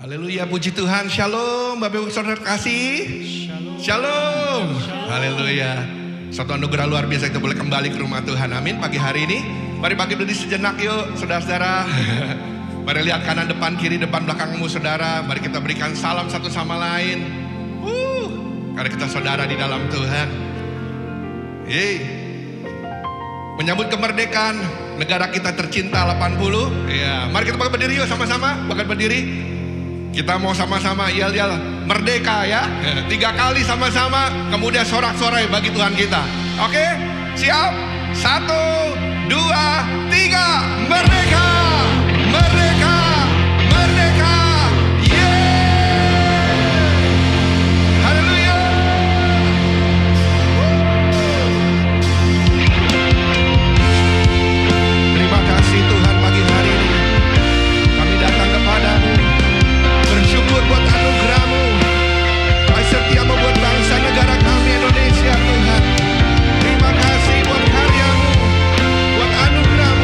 Haleluya, puji Tuhan. Shalom, Bapak Ibu Saudara kasih. Shalom. Haleluya. Suatu anugerah luar biasa kita boleh kembali ke rumah Tuhan. Amin. Pagi hari ini, mari bagi berdiri sejenak yuk, saudara-saudara. Mari lihat kanan, depan, kiri, depan, belakangmu, saudara. Mari kita berikan salam satu sama lain. Karena kita saudara di dalam Tuhan. Yeay. Menyambut kemerdekaan negara kita tercinta 80. Ya, mari kita berdiri yuk sama-sama. Bahkan berdiri. Kita mau sama-sama yel-yel merdeka ya. 3 kali sama-sama. Kemudian sorak-sorai bagi Tuhan kita. Oke? Siap? 1, 2, 3. Merdeka! Merdeka! Merdeka! Yeay! Haleluya! Terima kasih Tuhan pagi hari ini. Kami datang kepadamu, bersyukur buat anugerah-Mu. Kasih setia-Mu buat bangsa negara kami Indonesia Tuhan. Terima kasih buat karya-Mu, buat anugerah-Mu.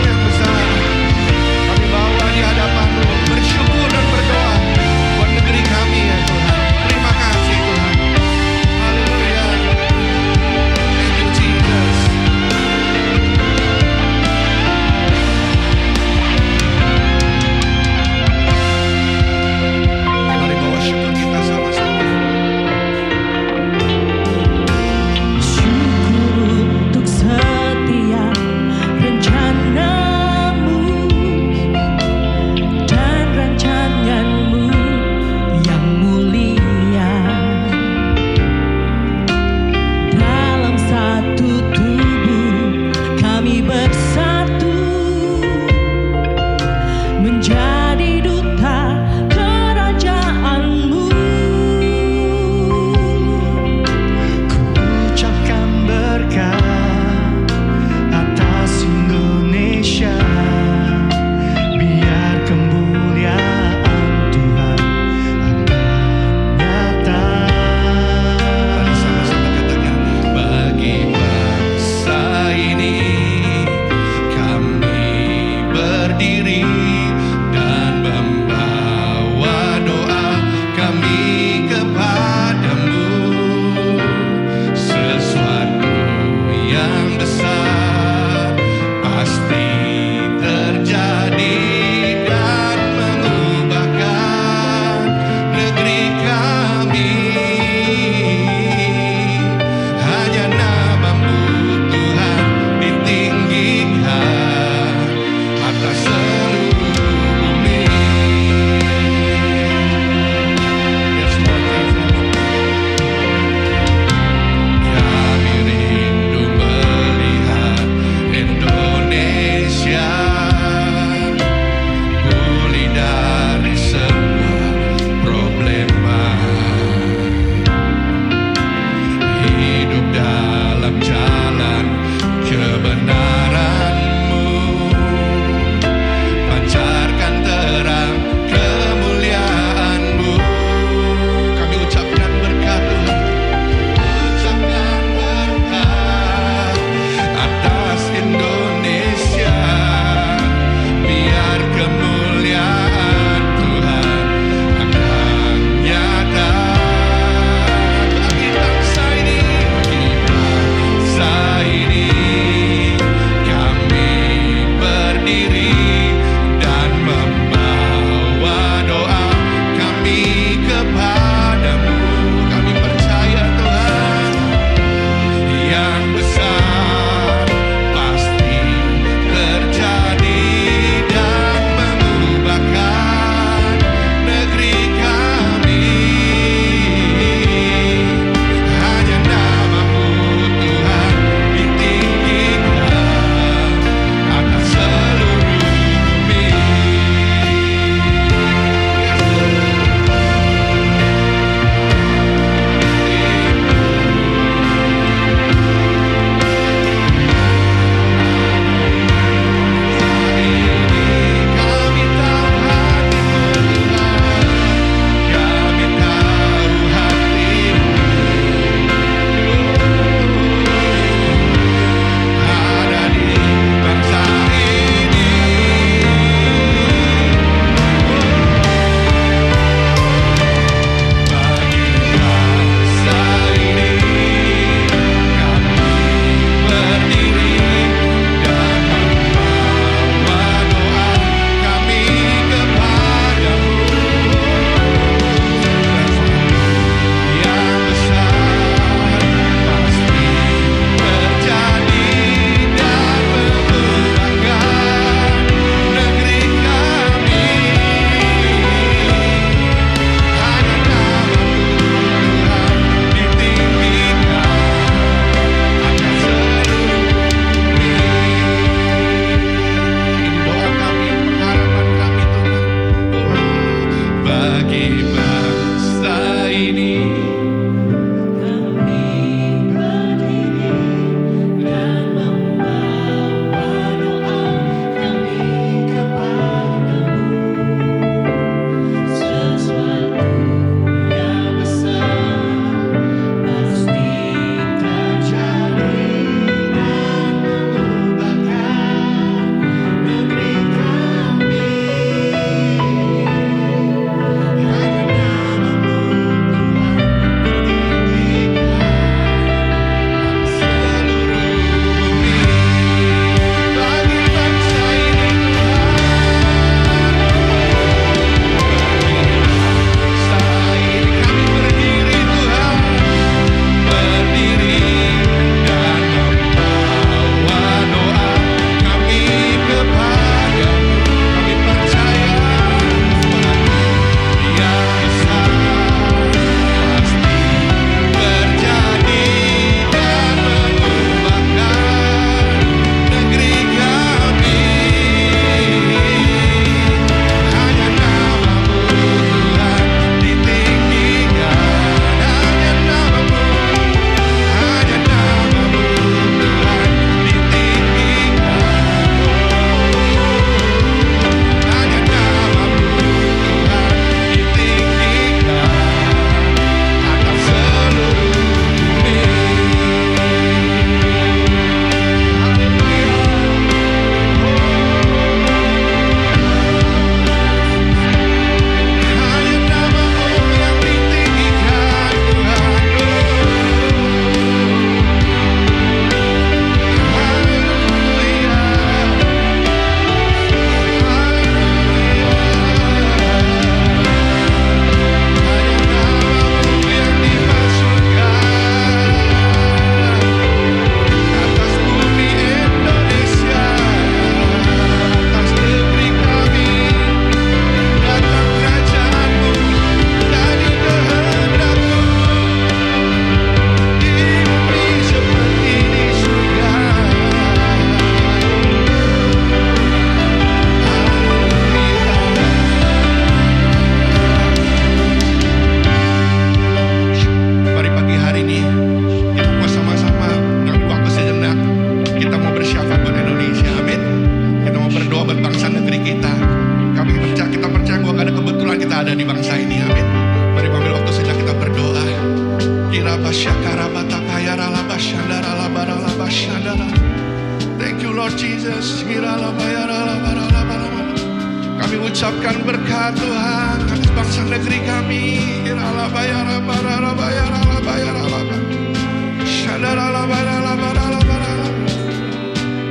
Kami ucapkan berkat Tuhan atas bangsa negeri kami.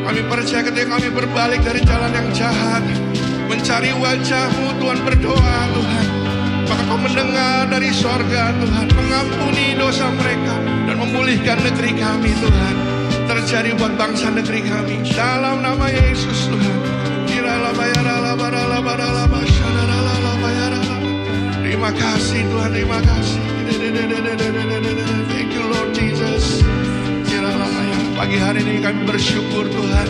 Kami percaya ketika kami berbalik dari jalan yang jahat, mencari wajah-Mu Tuhan, berdoa Tuhan, maka Kau mendengar dari sorga Tuhan, mengampuni dosa mereka dan memulihkan negeri kami Tuhan. Terjadi buat bangsa negeri kami dalam nama Yesus Tuhan. Terima kasih Tuhan, terima kasih. Thank you Lord Jesus. Pagi hari ini kami bersyukur Tuhan,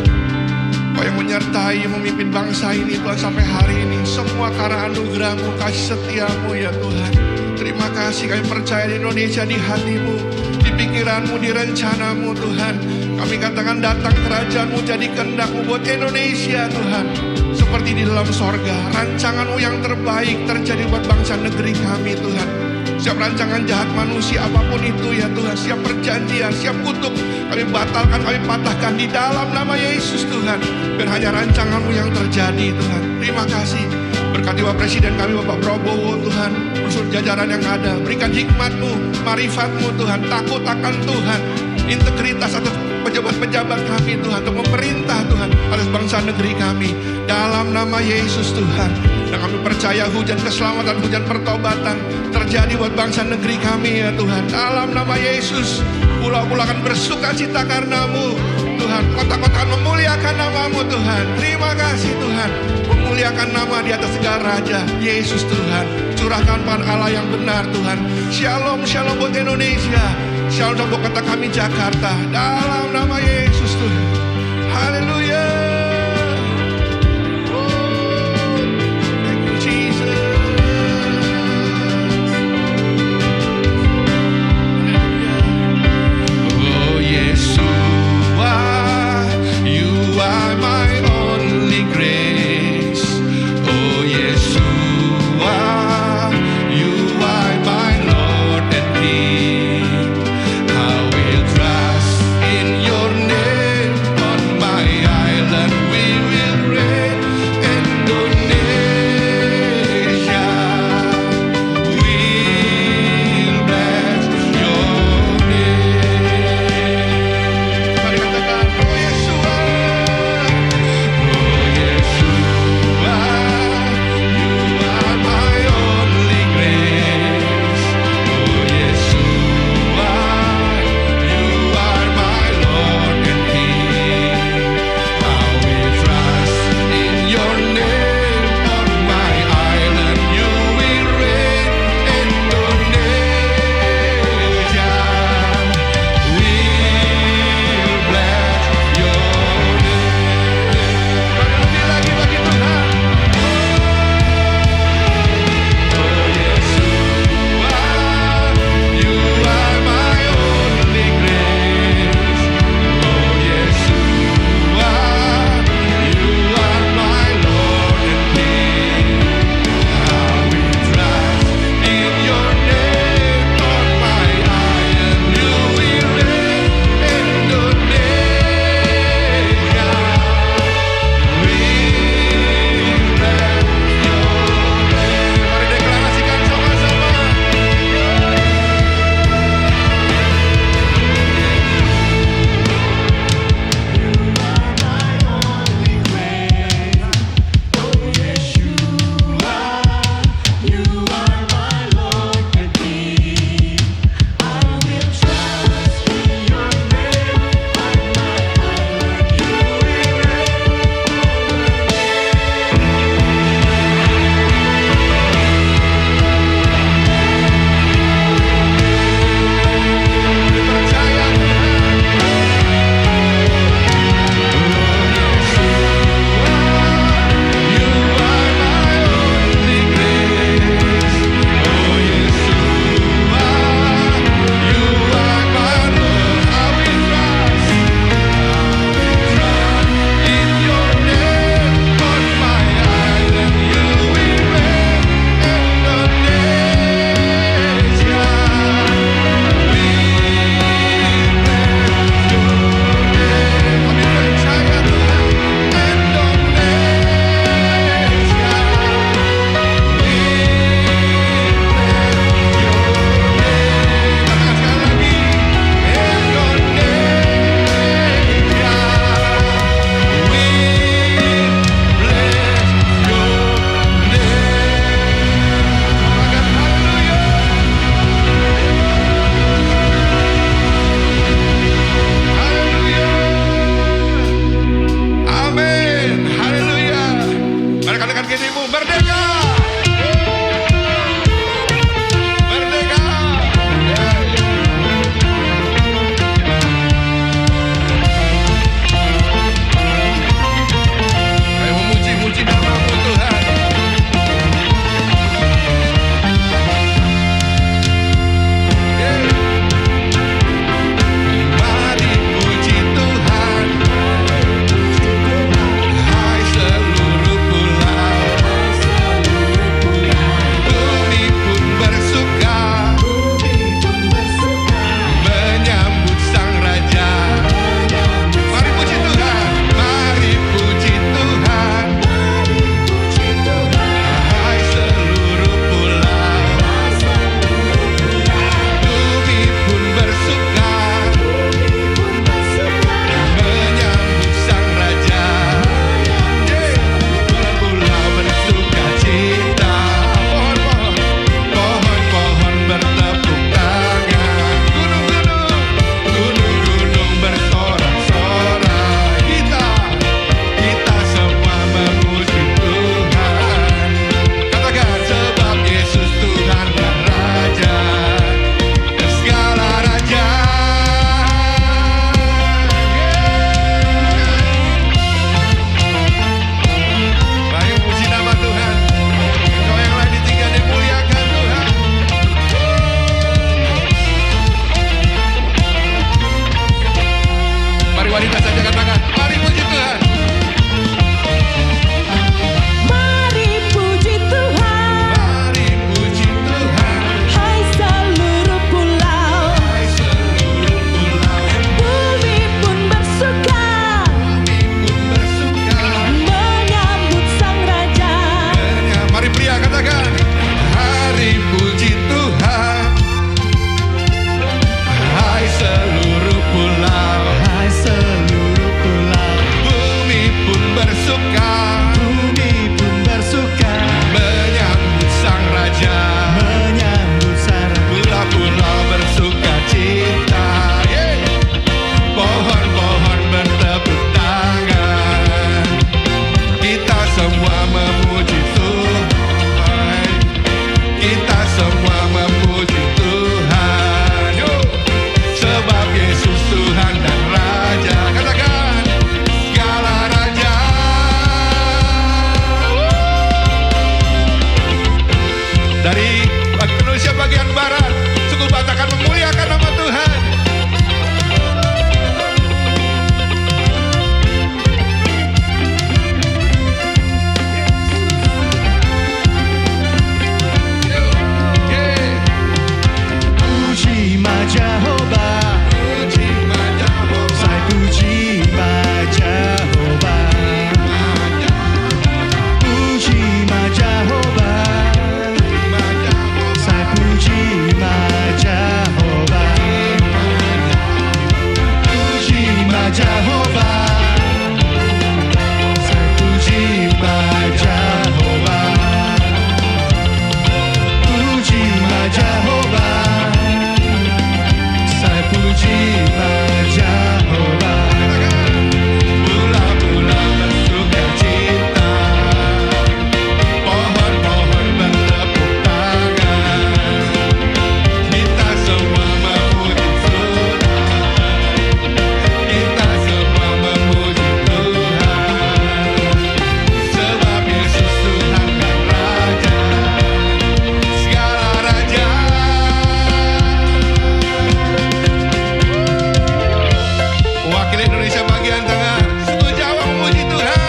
Kau yang menyertai, memimpin bangsa ini Tuhan sampai hari ini. Semua karena anugerah-Mu, kasih setia-Mu ya Tuhan. Terima kasih, kami percaya di Indonesia di hati-Mu, di pikiran-Mu, di rencana-Mu Tuhan. Kami katakan datang kerajaan-Mu, jadi kehendak-Mu buat Indonesia Tuhan. Seperti di dalam sorga, rancangan-Mu yang terbaik terjadi buat bangsa negeri kami Tuhan. Siap rancangan jahat manusia apapun itu ya Tuhan, siap perjanjian, siap kutuk, kami batalkan, kami patahkan di dalam nama Yesus Tuhan. Biar hanya rancangan-Mu yang terjadi Tuhan. Terima kasih. Berkati Bapak Presiden kami Bapak Prabowo Tuhan, unsur jajaran yang ada, berikan hikmat-Mu, marifat-Mu Tuhan, takut akan Tuhan, integritas atas pejabat-pejabat kami Tuhan, untuk memerintah Tuhan atas bangsa negeri kami dalam nama Yesus Tuhan. Dan kami percaya hujan keselamatan, hujan pertobatan terjadi buat bangsa negeri kami ya Tuhan. Dalam nama Yesus, pulau-pulau akan bersuka cita karena-Mu Tuhan. Kota-kota akan memuliakan nama-Mu Tuhan. Terima kasih Tuhan, memuliakan nama di atas segala raja, Yesus Tuhan. Curahkan pan Allah yang benar Tuhan. Shalom, shalom buat Indonesia. Shalom buat kota kami Jakarta. Dalam nama Yesus Tuhan. Haleluya. I will trust in your name on my Dari Indonesia bagian barat, suku Batak akan memuliakan nama Tuhan. Puji Ma Jehovah, saya puji Ma Jehovah. Puji Ma Jehovah, saya puji Ma Jehovah. Puji Ma Jehovah, saya puji Ma Jehovah. Puji Ma Jehovah, saya puji Ma Jehovah. Mula-mula bersuka cita, pohon-pohon bertepuk tangan. Kita semua memuji Tuhan, kita semua memuji Tuhan. Sebab Yesus Tuhan dan Raja, segala raja. Wakil Indonesia bagian tengah, suku Jawa memuji Tuhan.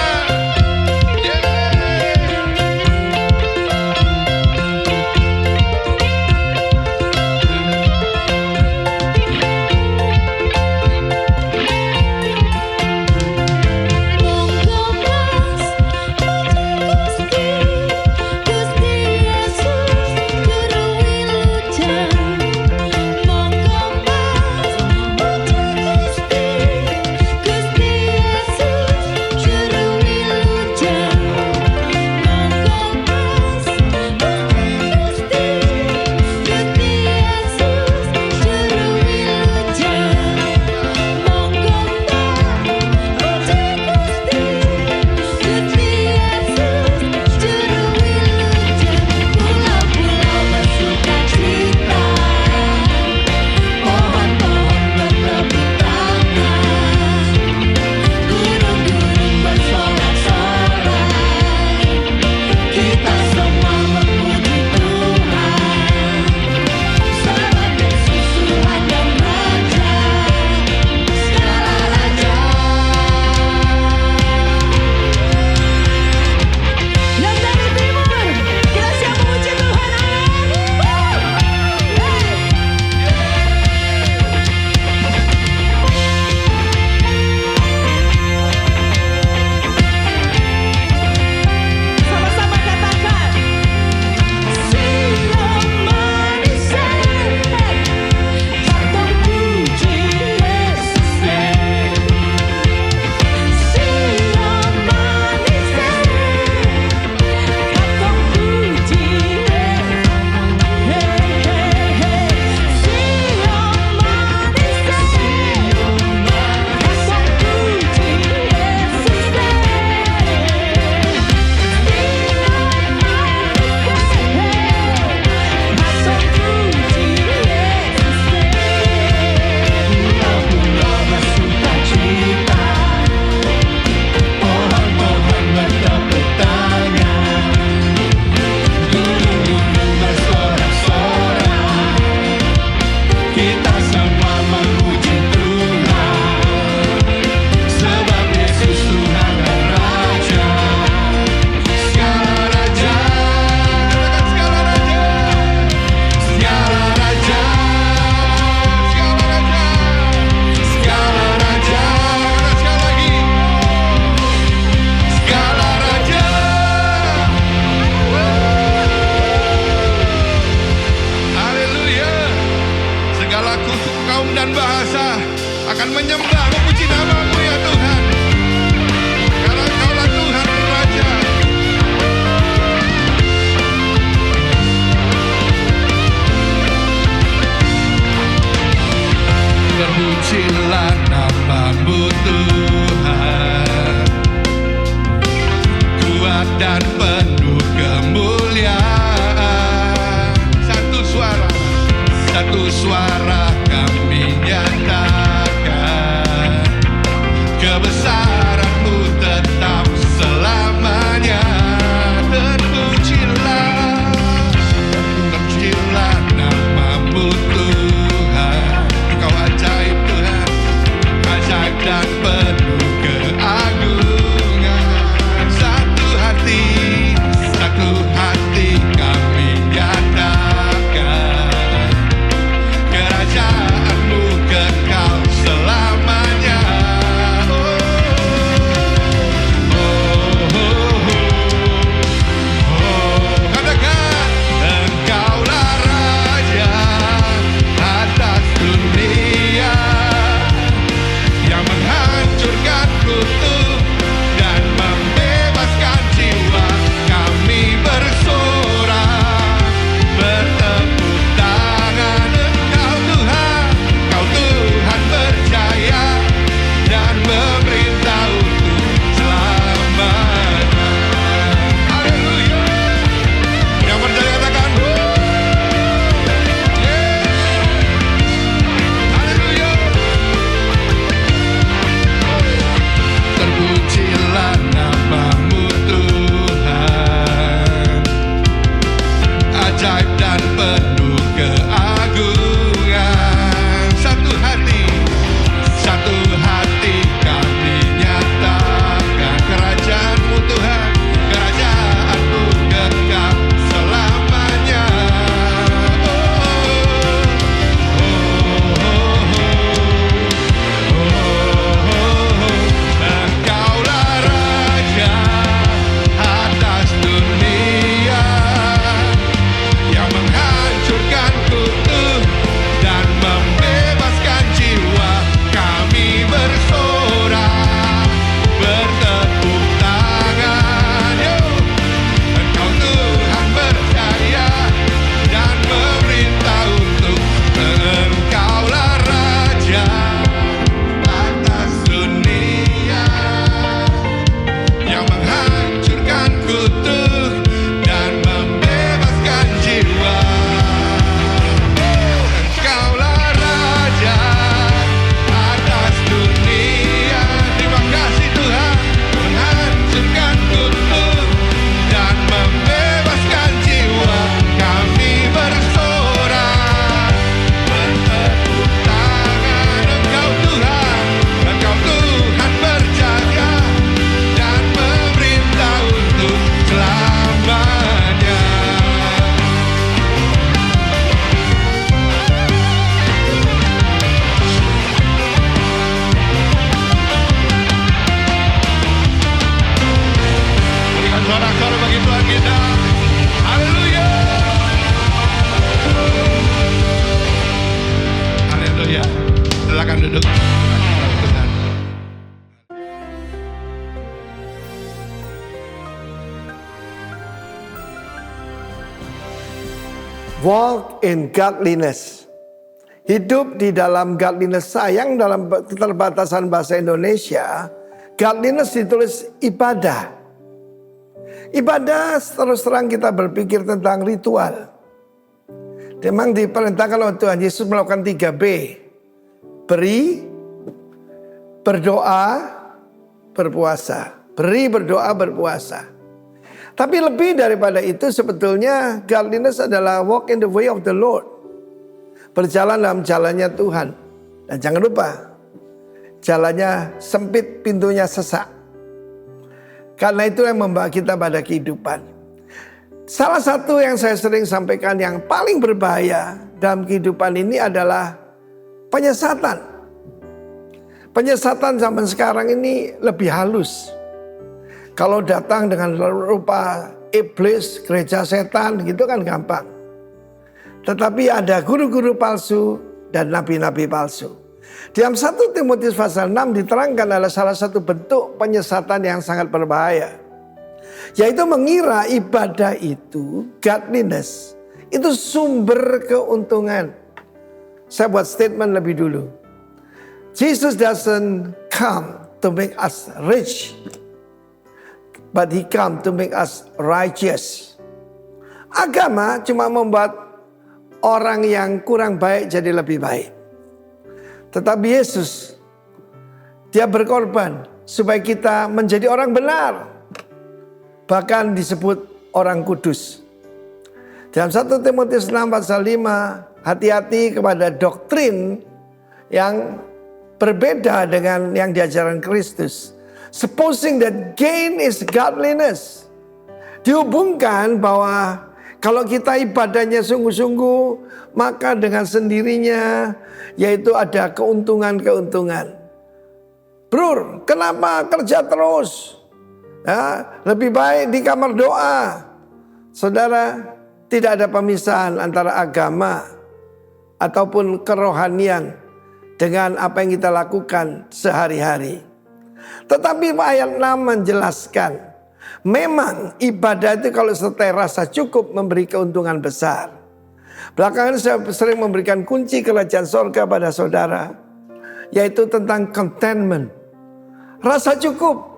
Dan bahasa akan menyembah memuji nama-Mu ya Tuhan, karena Kaulah Tuhan dan Raja. Terpujilah nama-Mu Tuhan, kuat dan penuh kemuliaan. Satu suara kami nyatakan, kebesaran-Mu tetap selamanya. Terpujilah Walk in godliness. Hidup di dalam godliness. Sayang dalam keterbatasan bahasa Indonesia, godliness ditulis ibadah. Ibadah terus terang kita berpikir tentang ritual. Memang diperintahkan oleh Tuhan Yesus melakukan 3B. Beri, berdoa, berpuasa. Beri, berdoa, berpuasa. Tapi lebih daripada itu sebetulnya godliness adalah walk in the way of the Lord. Berjalan dalam jalannya Tuhan. Dan jangan lupa, jalannya sempit, pintunya sesak. Karena itu yang membawa kita pada kehidupan. Salah satu yang saya sering sampaikan yang paling berbahaya dalam kehidupan ini adalah penyesatan. Penyesatan zaman sekarang ini lebih halus. Kalau datang dengan rupa iblis, gereja setan gitu kan gampang. Tetapi ada guru-guru palsu dan nabi-nabi palsu. Dalam 1 Timotius pasal 6 diterangkan adalah salah satu bentuk penyesatan yang sangat berbahaya. Yaitu mengira ibadah itu, godliness, itu sumber keuntungan. Saya buat statement lebih dulu. Jesus doesn't come to make us rich, but he come to make us righteous. Agama cuma membuat orang yang kurang baik jadi lebih baik. Tetapi Yesus, dia berkorban supaya kita menjadi orang benar. Bahkan disebut orang kudus. Dalam 1 Timotius 6 pasal 5, hati-hati kepada doktrin yang berbeda dengan yang diajarkan Kristus. Supposing that gain is godliness. Dihubungkan bahwa kalau kita ibadahnya sungguh-sungguh, maka dengan sendirinya yaitu ada keuntungan-keuntungan. Bro, kenapa kerja terus? Ya, lebih baik di kamar doa. Saudara, tidak ada pemisahan antara agama ataupun kerohanian dengan apa yang kita lakukan sehari-hari. Tetapi ayat 6 menjelaskan, memang ibadah itu kalau sertai rasa cukup memberi keuntungan besar. Belakangan saya sering memberikan kunci kerajaan sorga pada saudara, yaitu tentang contentment, rasa cukup.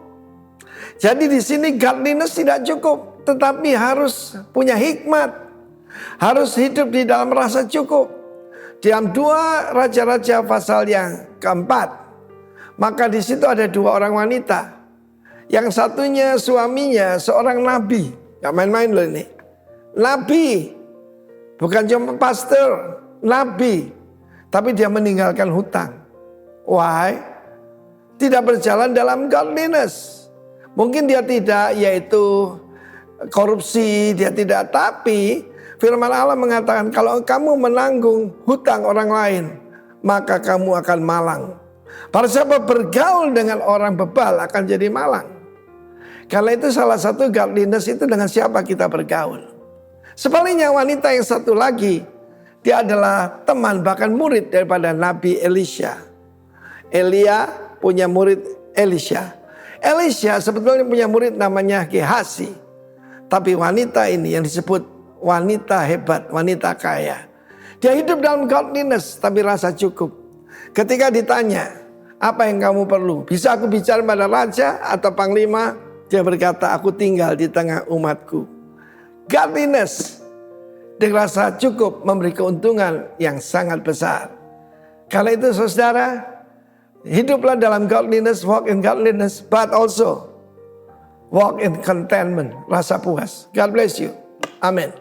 Jadi di sini godliness tidak cukup, tetapi harus punya hikmat, harus hidup di dalam rasa cukup. Dalam 2 Raja-Raja pasal yang keempat, maka di situ ada 2 orang wanita. Yang satunya suaminya seorang nabi. Gak main-main loh ini. Nabi. Bukan cuma pastor. Nabi. Tapi dia meninggalkan hutang. Why? Tidak berjalan dalam godliness. Mungkin dia tidak yaitu korupsi. Dia tidak. Tapi firman Allah mengatakan kalau kamu menanggung hutang orang lain, maka kamu akan malang. Para siapa bergaul dengan orang bebal akan jadi malang. Karena itu salah satu godliness itu dengan siapa kita bergaul. Sebaliknya wanita yang satu lagi, dia adalah teman bahkan murid daripada Nabi Elisha. Elia punya murid Elisha. Elisha sebetulnya punya murid namanya Gehazi. Tapi wanita ini yang disebut wanita hebat, wanita kaya. Dia hidup dalam godliness tapi rasa cukup. Ketika ditanya, apa yang kamu perlu? Bisa aku bicara pada raja atau panglima? Dia berkata, aku tinggal di tengah umatku. Godliness dengan rasa cukup memberi keuntungan yang sangat besar. Karena itu saudara, hiduplah dalam godliness, walk in godliness, but also walk in contentment, rasa puas. God bless you. Amin.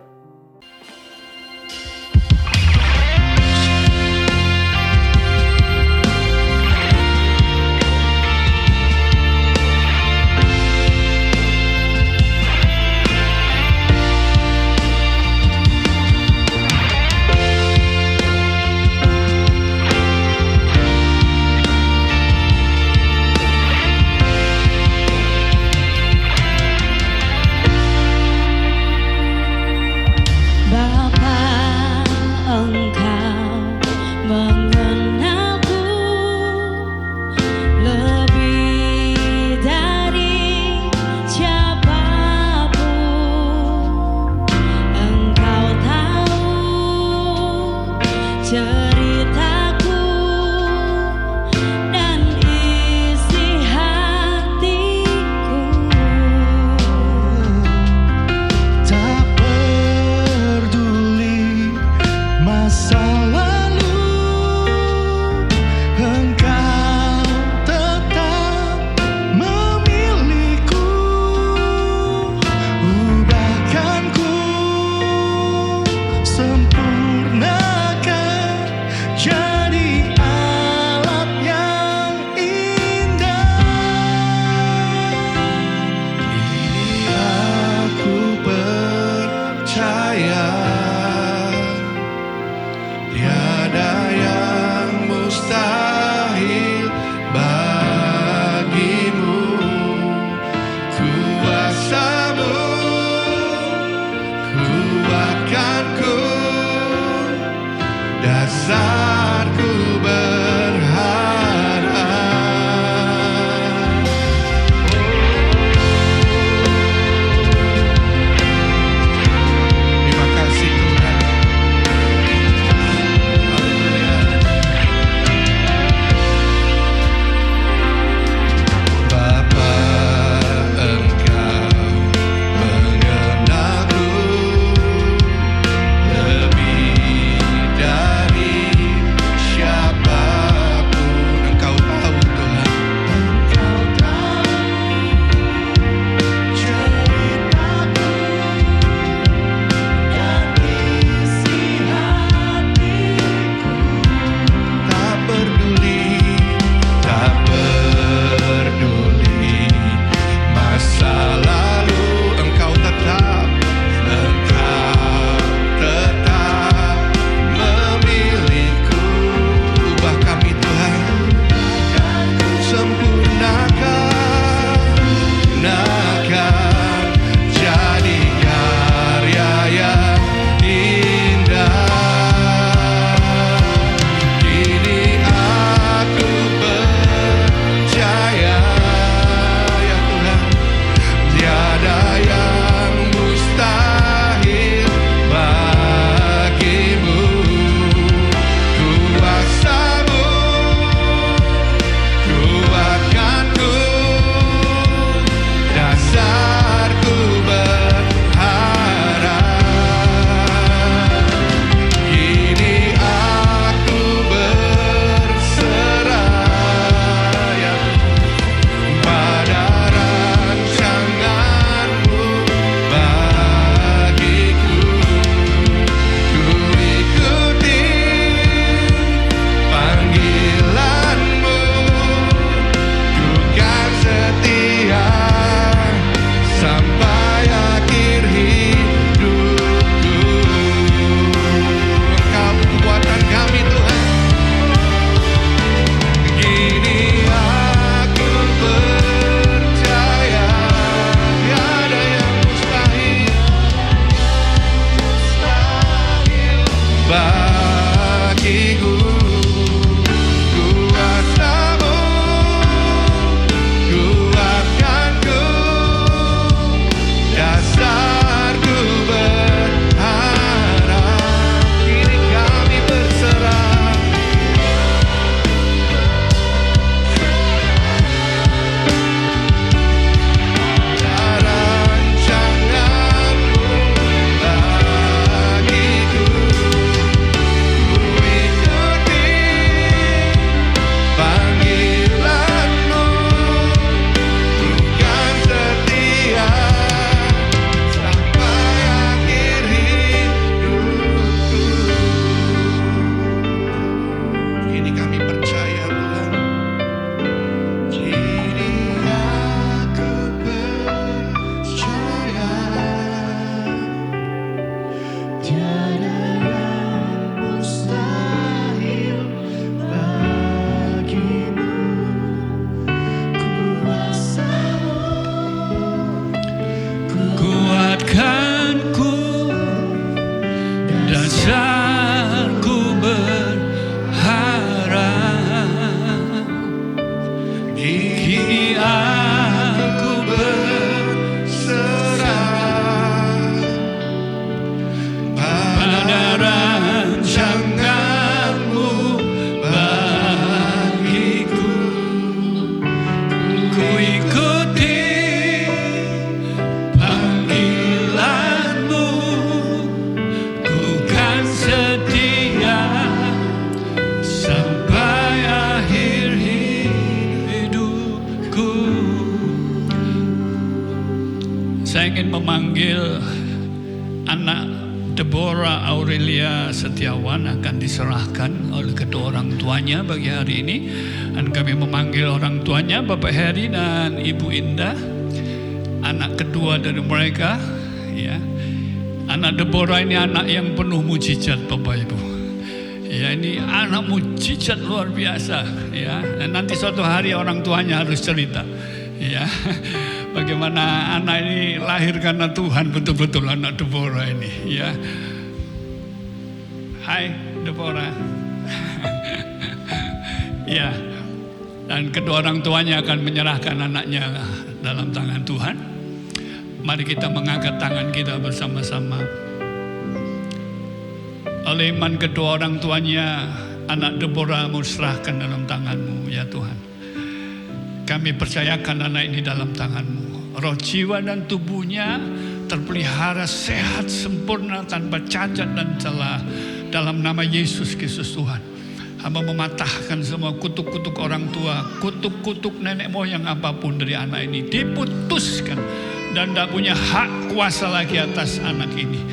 Saya ingin memanggil anak Deborah Aurelia Setiawan akan diserahkan oleh kedua orang tuanya bagi hari ini. Dan kami memanggil orang tuanya, Bapak Heri dan Ibu Indah, anak kedua dari mereka. Ya, anak Deborah ini anak yang penuh mujizat, Bapak Ibu. Ya, ini anak mujizat luar biasa. Ya, dan nanti suatu hari orang tuanya harus cerita. Ya, bagaimana anak ini lahir karena Tuhan, betul-betul anak Deborah ini. Ya, hai Deborah. Ya, dan kedua orang tuanya akan menyerahkan anaknya dalam tangan Tuhan. Mari kita mengangkat tangan kita bersama-sama. Oleh iman kedua orang tuanya, anak Deborah mau serahkan dalam tangan-Mu ya Tuhan. Kami percayakan anak ini dalam tangan-Mu. Roh, jiwa dan tubuhnya terpelihara sehat sempurna tanpa cacat dan celah dalam nama Yesus Kristus Tuhan. Hamba mematahkan semua kutuk-kutuk orang tua, kutuk-kutuk nenek moyang apapun dari anak ini diputuskan dan tidak punya hak kuasa lagi atas anak ini.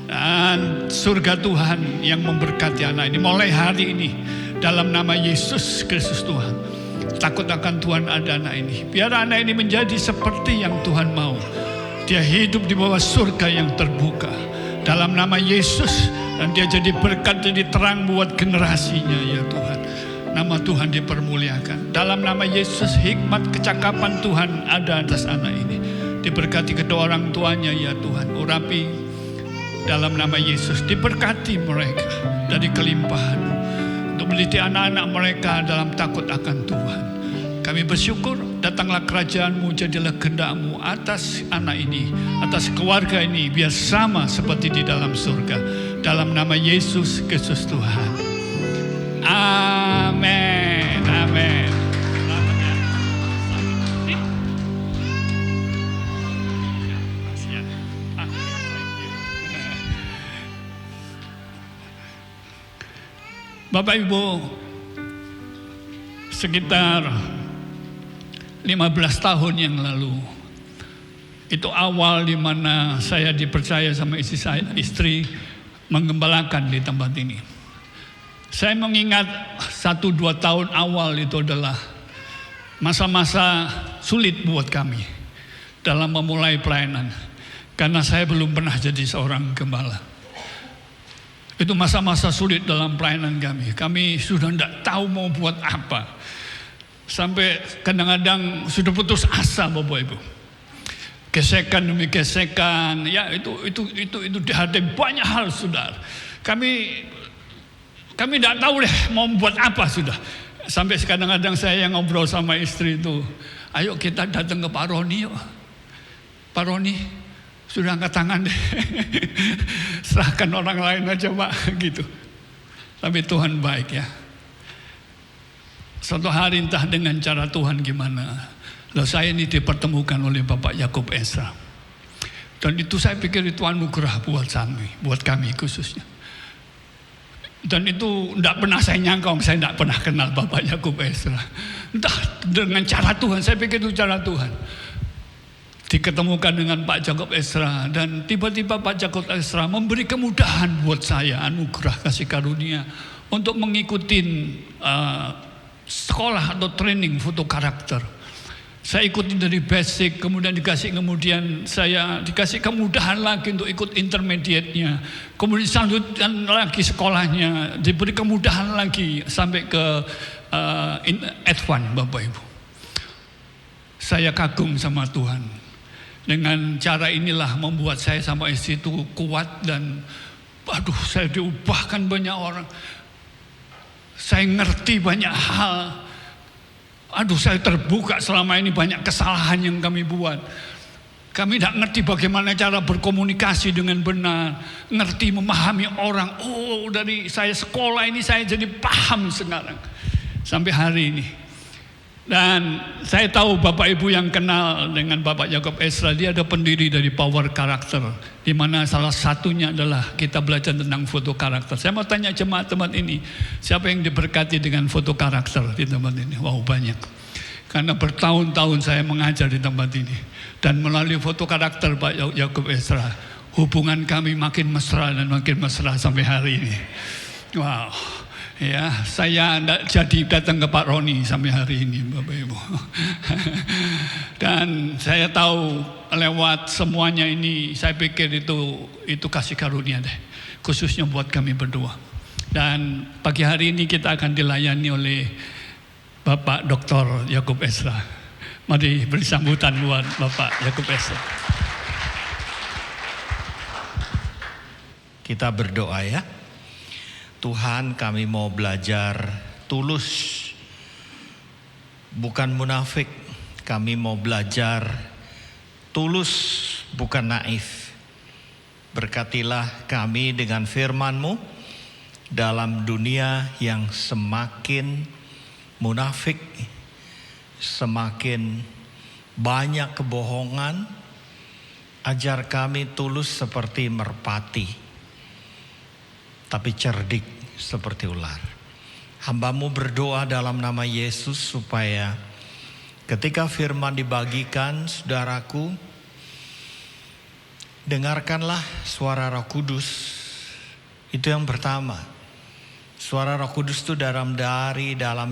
Dan surga Tuhan yang memberkati anak ini mulai hari ini dalam nama Yesus Kristus Tuhan. Takut akan Tuhan ada anak ini. Biar anak ini menjadi seperti yang Tuhan mau. Dia hidup di bawah surga yang terbuka dalam nama Yesus. Dan dia jadi berkat, jadi terang buat generasinya ya Tuhan. Nama Tuhan dipermuliakan. Dalam nama Yesus, hikmat kecakapan Tuhan ada atas anak ini. Diberkati kedua orang tuanya ya Tuhan. Urapi dalam nama Yesus. Diberkati mereka dari kelimpahan. Untuk mendidik anak-anak mereka dalam takut akan Tuhan. Kami bersyukur, datanglah kerajaan-Mu, jadilah kehendak-Mu atas anak ini, atas keluarga ini, biar sama seperti di dalam surga. Dalam nama Yesus Kristus Tuhan. Amin. Amin. Bapak Ibu, sekitar 15 tahun yang lalu, itu awal di mana saya dipercaya sama istri menggembalakan di tempat ini. Saya mengingat 1-2 tahun awal itu adalah masa-masa sulit buat kami dalam memulai pelayanan, karena saya belum pernah jadi seorang gembala. Itu masa-masa sulit dalam pelayanan kami. Kami sudah tidak tahu mau buat apa. Sampai kadang-kadang sudah putus asa, Bapak Ibu. Gesekan demi gesekan, ya itu dihadapi banyak hal, Saudara. Kami tidak tahu deh mau buat apa sudah. Sampai kadang-kadang saya yang ngobrol sama istri itu, ayo kita datang ke Pak Roni yuk. Pak Roni, sudah angkat tangan deh. Serahkan orang lain aja Pak, gitu. Tapi Tuhan baik ya. Suatu hari entah dengan cara Tuhan gimana, lalu saya ini dipertemukan oleh Bapak Yakub Ezra. Dan itu saya pikir itu anugerah buat kami khususnya. Dan itu tidak pernah saya nyangka, saya tidak pernah kenal Bapak Yakub Ezra. Entah dengan cara Tuhan, saya pikir itu cara Tuhan. Diketemukan dengan Pak Yakub Ezra, dan tiba-tiba Pak Yakub Ezra memberi kemudahan buat saya, anugerah kasih karunia untuk mengikuti sekolah atau training foto karakter. Saya ikutin dari basic, kemudian saya dikasih kemudahan lagi untuk ikut intermediate-nya. Kemudian selanjutnya lagi sekolahnya diberi kemudahan lagi sampai ke advance, Bapak Ibu. Saya kagum sama Tuhan. Dengan cara inilah membuat saya sama istri itu kuat, dan saya diubahkan banyak orang. Saya ngerti banyak hal. Saya terbuka selama ini banyak kesalahan yang kami buat. Kami tidak ngerti bagaimana cara berkomunikasi dengan benar. Ngerti memahami orang. Oh, dari saya sekolah ini saya jadi paham sekarang. Sampai hari ini. Dan saya tahu Bapak Ibu yang kenal dengan Bapak Yakub Ezra, dia ada pendiri dari Power Karakter, di mana salah satunya adalah kita belajar tentang foto karakter. Saya mau tanya jemaat tempat ini, siapa yang diberkati dengan foto karakter di tempat ini? Wow, banyak. Karena bertahun-tahun saya mengajar di tempat ini. Dan melalui foto karakter Pak Yakub Ezra, hubungan kami makin mesra dan makin mesra sampai hari ini. Wow, ya, saya tidak jadi datang ke Pak Roni sampai hari ini, Bapak Ibu. Dan saya tahu lewat semuanya ini, saya pikir itu kasih karunia deh, khususnya buat kami berdua. Dan pagi hari ini kita akan dilayani oleh Bapak Dr. Yakub Ezra. Mari beri sambutan buat Bapak Yakub Ezra. Kita berdoa ya. Tuhan, kami mau belajar tulus, bukan munafik. Kami mau belajar tulus, bukan naif. Berkatilah kami dengan firman-Mu dalam dunia yang semakin munafik, semakin banyak kebohongan. Ajar kami tulus seperti merpati, tapi cerdik seperti ular. Hamba-Mu berdoa dalam nama Yesus supaya ketika firman dibagikan, saudaraku, dengarkanlah suara Roh Kudus. Itu yang pertama. Suara Roh Kudus itu dalam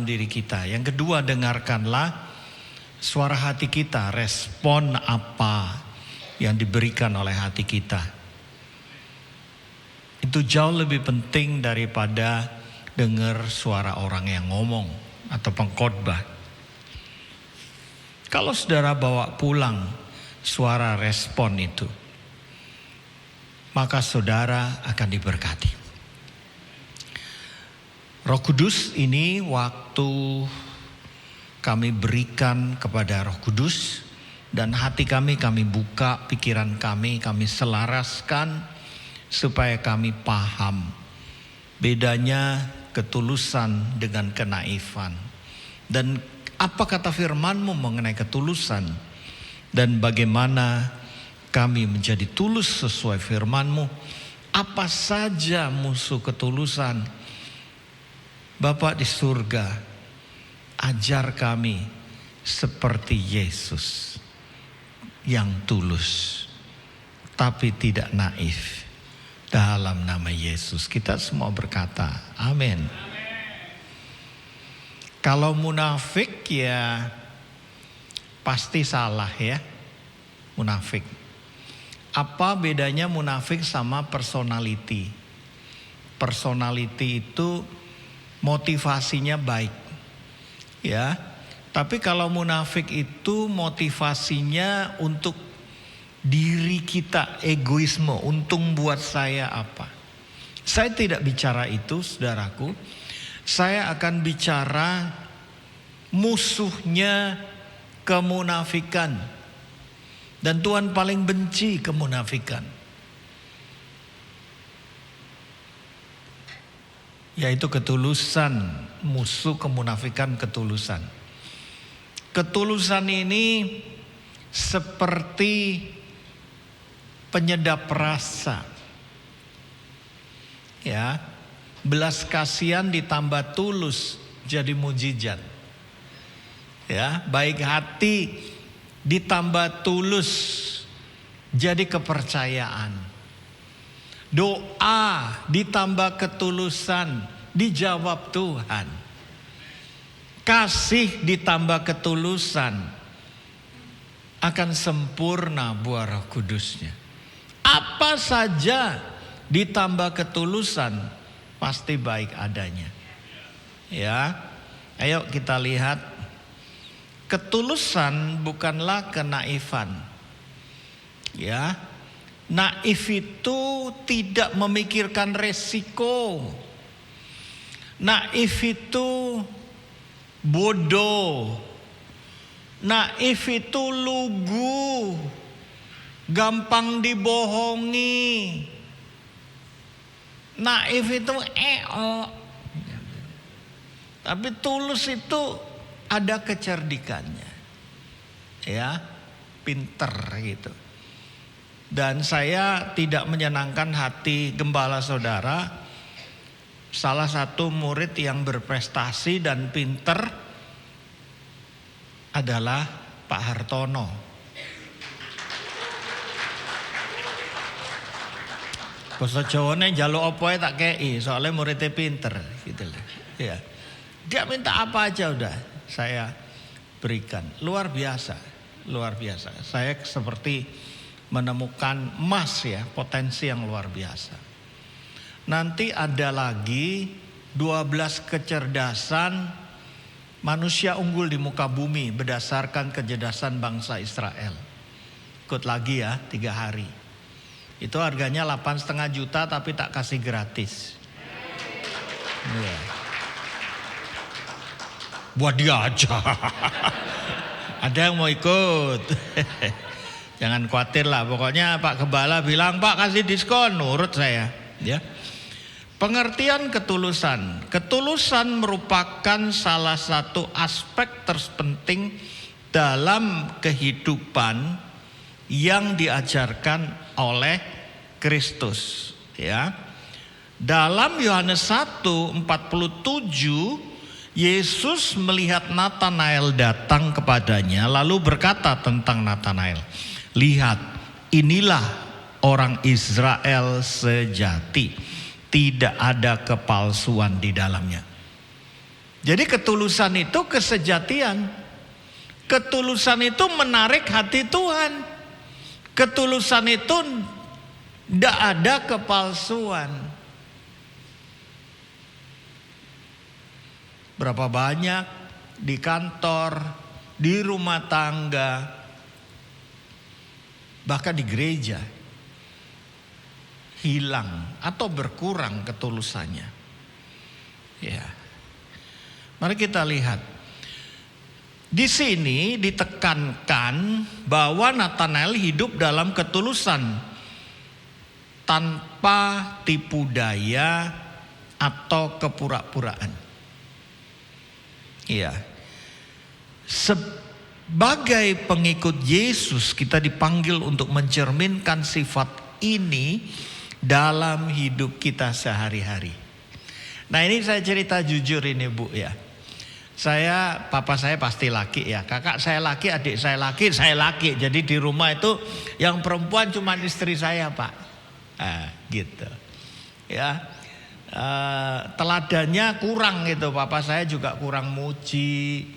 diri kita. Yang kedua, dengarkanlah suara hati kita. Respon apa yang diberikan oleh hati kita. Itu jauh lebih penting daripada dengar suara orang yang ngomong atau pengkhotbah. Kalau saudara bawa pulang suara respon itu, maka saudara akan diberkati. Roh Kudus ini waktu kami berikan kepada Roh Kudus, dan hati kami buka, pikiran kami selaraskan supaya kami paham bedanya ketulusan dengan kenaifan. Dan apa kata firman-Mu mengenai ketulusan, dan bagaimana kami menjadi tulus sesuai firman-Mu. Apa saja musuh ketulusan? Bapa di surga, ajar kami seperti Yesus yang tulus tapi tidak naif. Dalam nama Yesus kita semua berkata amin. Kalau munafik ya pasti salah ya. Munafik. Apa bedanya munafik sama personality? Personality itu motivasinya baik. Ya. Tapi kalau munafik itu motivasinya untuk diri kita, egoisme, untung buat saya apa. Saya tidak bicara itu, saudaraku. Saya akan bicara musuhnya kemunafikan. Dan Tuhan paling benci kemunafikan. Yaitu ketulusan, musuh kemunafikan ketulusan. Ketulusan ini seperti penyedap rasa. Ya, belas kasihan ditambah tulus jadi mujizat. Ya, baik hati ditambah tulus jadi kepercayaan. Doa ditambah ketulusan dijawab Tuhan. Kasih ditambah ketulusan akan sempurna buah Roh Kudusnya. Apa saja ditambah ketulusan pasti baik adanya. Ya, ayo kita lihat. Ketulusan bukanlah kenaifan. Ya, naif itu tidak memikirkan resiko. Naif itu bodoh. Naif itu lugu, gampang dibohongi. Naif itu Tapi tulus itu ada kecerdikannya. Ya, pinter gitu. Dan saya tidak menyenangkan hati gembala saudara. Salah satu murid yang berprestasi dan pinter adalah Pak Hartono. Basa Jawane njaluk apa tak kei, soalnya muridnya pinter gitu lah. Ya. Dia minta apa aja udah saya berikan. Luar biasa, luar biasa. Saya seperti menemukan emas ya, potensi yang luar biasa. Nanti ada lagi 12 kecerdasan manusia unggul di muka bumi berdasarkan kecerdasan bangsa Israel. Ikut lagi ya 3 hari. Itu harganya 8,5 juta tapi tak kasih gratis. Ya. Buat dia aja. Ada yang mau ikut. Jangan khawatir lah. Pokoknya Pak Gembala bilang, Pak kasih diskon, nurut saya. Ya. Pengertian ketulusan. Ketulusan merupakan salah satu aspek terpenting dalam kehidupan yang diajarkan oleh Kristus. Ya. Dalam Yohanes 1:47, Yesus melihat Natanael datang kepadanya lalu berkata tentang Natanael, lihat, inilah orang Israel sejati, tidak ada kepalsuan di dalamnya. Jadi ketulusan itu kesejatian. Ketulusan itu menarik hati Tuhan. Ketulusan itu tidak ada kepalsuan. Berapa banyak di kantor, di rumah tangga, bahkan di gereja hilang atau berkurang ketulusannya. Ya. Mari kita lihat. Di sini ditekankan bahwa Natanael hidup dalam ketulusan tanpa tipu daya atau kepura-puraan. Iya. Sebagai pengikut Yesus kita dipanggil untuk mencerminkan sifat ini dalam hidup kita sehari-hari. Nah ini saya cerita jujur ini Bu ya. Papa saya pasti laki ya. Kakak saya laki, adik saya laki. Jadi di rumah itu yang perempuan cuma istri saya Pak. Gitu. Ya. Teladannya kurang gitu. Papa saya juga kurang muji.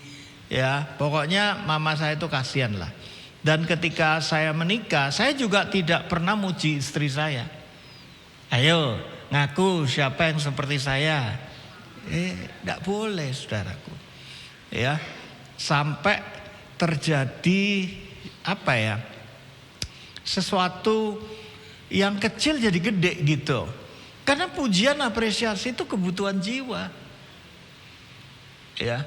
Ya. Pokoknya mama saya itu kasihan lah. Dan ketika saya menikah, saya juga tidak pernah muji istri saya. Ayo ngaku siapa yang seperti saya. Tidak boleh saudaraku. Ya, sampai terjadi apa ya, sesuatu yang kecil jadi gede gitu. Karena pujian apresiasi itu kebutuhan jiwa. Ya,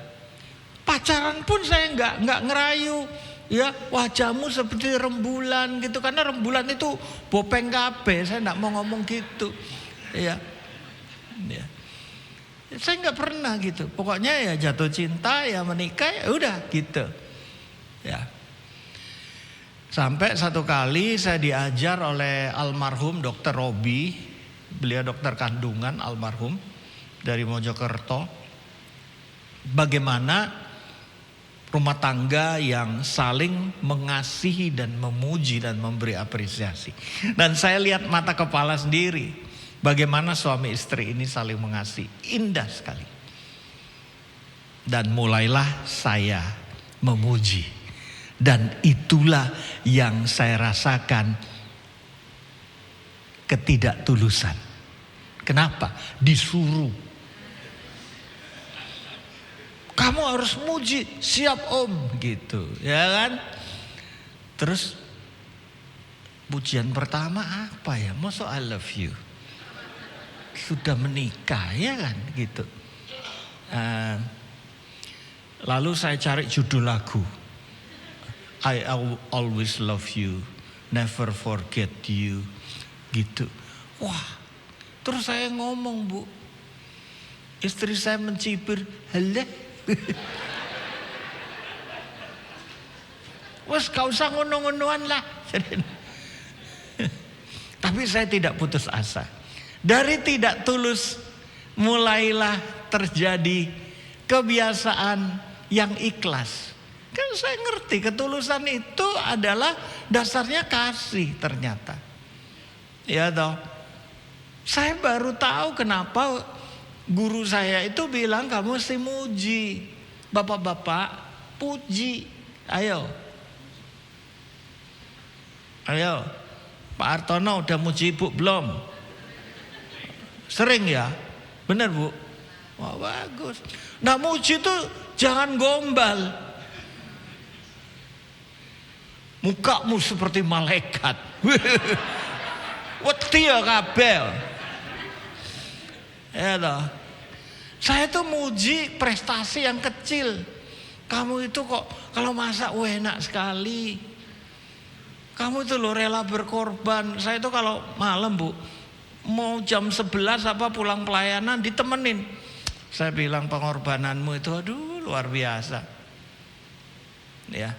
pacaran pun saya nggak ngerayu. Ya, wajahmu seperti rembulan gitu, karena rembulan itu bopeng kabeh. Saya nggak mau ngomong gitu. Ya. Saya nggak pernah gitu. Pokoknya ya jatuh cinta, ya menikah, ya udah gitu. Ya. Sampai satu kali saya diajar oleh almarhum Dr. Robi, beliau dokter kandungan almarhum dari Mojokerto, bagaimana rumah tangga yang saling mengasihi dan memuji dan memberi apresiasi. Dan saya lihat mata kepala sendiri. Bagaimana suami istri ini saling mengasihi. Indah sekali. Dan mulailah saya memuji. Dan itulah yang saya rasakan ketidaktulusan. Kenapa? Disuruh. Kamu harus muji. Siap om. Gitu. Ya kan? Terus pujian pertama apa ya? Masa I love you. Sudah menikah ya kan gitu. Lalu saya cari judul lagu, I always love you, never forget you, gitu. Wah, terus saya ngomong Bu, istri saya mencibir, halah. Wes gak usah ngono-ngonoan lah. Tapi saya tidak putus asa. Dari tidak tulus mulailah terjadi kebiasaan yang ikhlas. Kan saya ngerti ketulusan itu adalah dasarnya kasih ternyata. Ya toh. Saya baru tahu kenapa guru saya itu bilang kamu mesti muji. Bapak-bapak, puji. Ayo. Pak Hartono udah muji Ibu belum? Sering ya? Benar Bu? Wah bagus. Nah muji itu jangan gombal. Mukamu seperti malaikat. Wedi ya kabel. Ya toh. Saya tuh muji prestasi yang kecil. Kamu itu kok kalau masak enak sekali. Kamu itu loh rela berkorban. Saya itu kalau malam Bu, mau jam 11 apa pulang pelayanan ditemenin. Saya bilang pengorbananmu itu aduh luar biasa. Ya.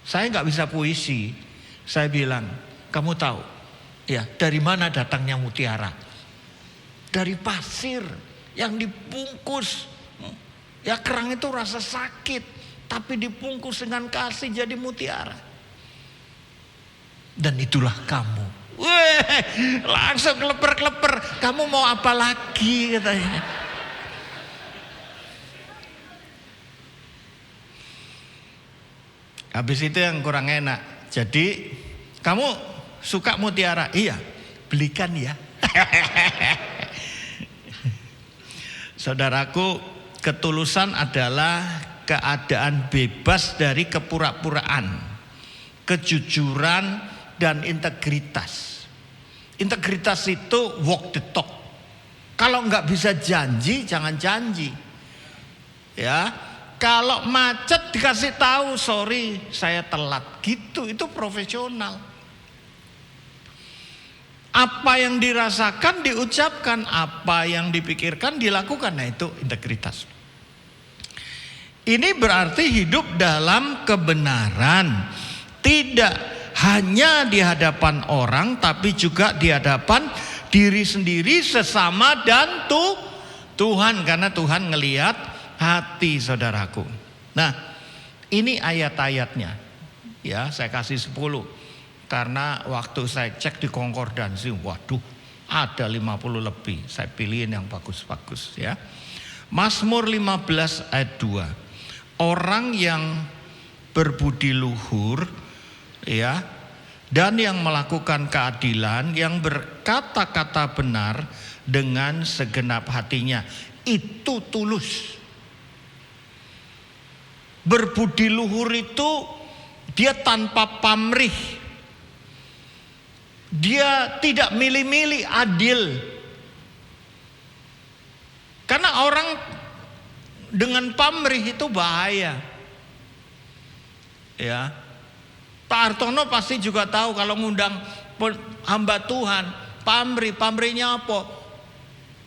Saya nggak bisa puisi. Saya bilang, kamu tahu ya dari mana datangnya mutiara? Dari pasir yang dibungkus. Ya kerang itu rasa sakit, tapi dibungkus dengan kasih jadi mutiara. Dan itulah kamu. Weh, langsung kleper-kleper. Kamu mau apa lagi katanya. Habis itu yang kurang enak. Jadi kamu suka mutiara? Iya, belikan ya. Saudaraku, ketulusan adalah keadaan bebas dari kepura-puraan, kejujuran dan integritas. Integritas itu walk the talk. Kalau nggak bisa janji, jangan janji. Ya, kalau macet dikasih tahu, sorry saya telat. Gitu, itu profesional. Apa yang dirasakan diucapkan, apa yang dipikirkan dilakukan. Nah itu integritas. Ini berarti hidup dalam kebenaran. Tidak hanya di hadapan orang, tapi juga di hadapan diri sendiri, sesama dan Tuhan. Karena Tuhan ngelihat hati saudaraku. Nah ini ayat-ayatnya. Ya saya kasih 10. Karena waktu saya cek di konkordansi, waduh ada 50 lebih. Saya pilihin yang bagus-bagus ya. Mazmur 15 ayat 2. Orang yang berbudi luhur ya, dan yang melakukan keadilan, yang berkata-kata benar dengan segenap hatinya, itu tulus. Berbudi luhur itu dia tanpa pamrih. Dia tidak milih-milih, adil. Karena orang dengan pamrih itu bahaya. Ya. Pak Hartono pasti juga tahu kalau ngundang hamba Tuhan, pamrihnya apa?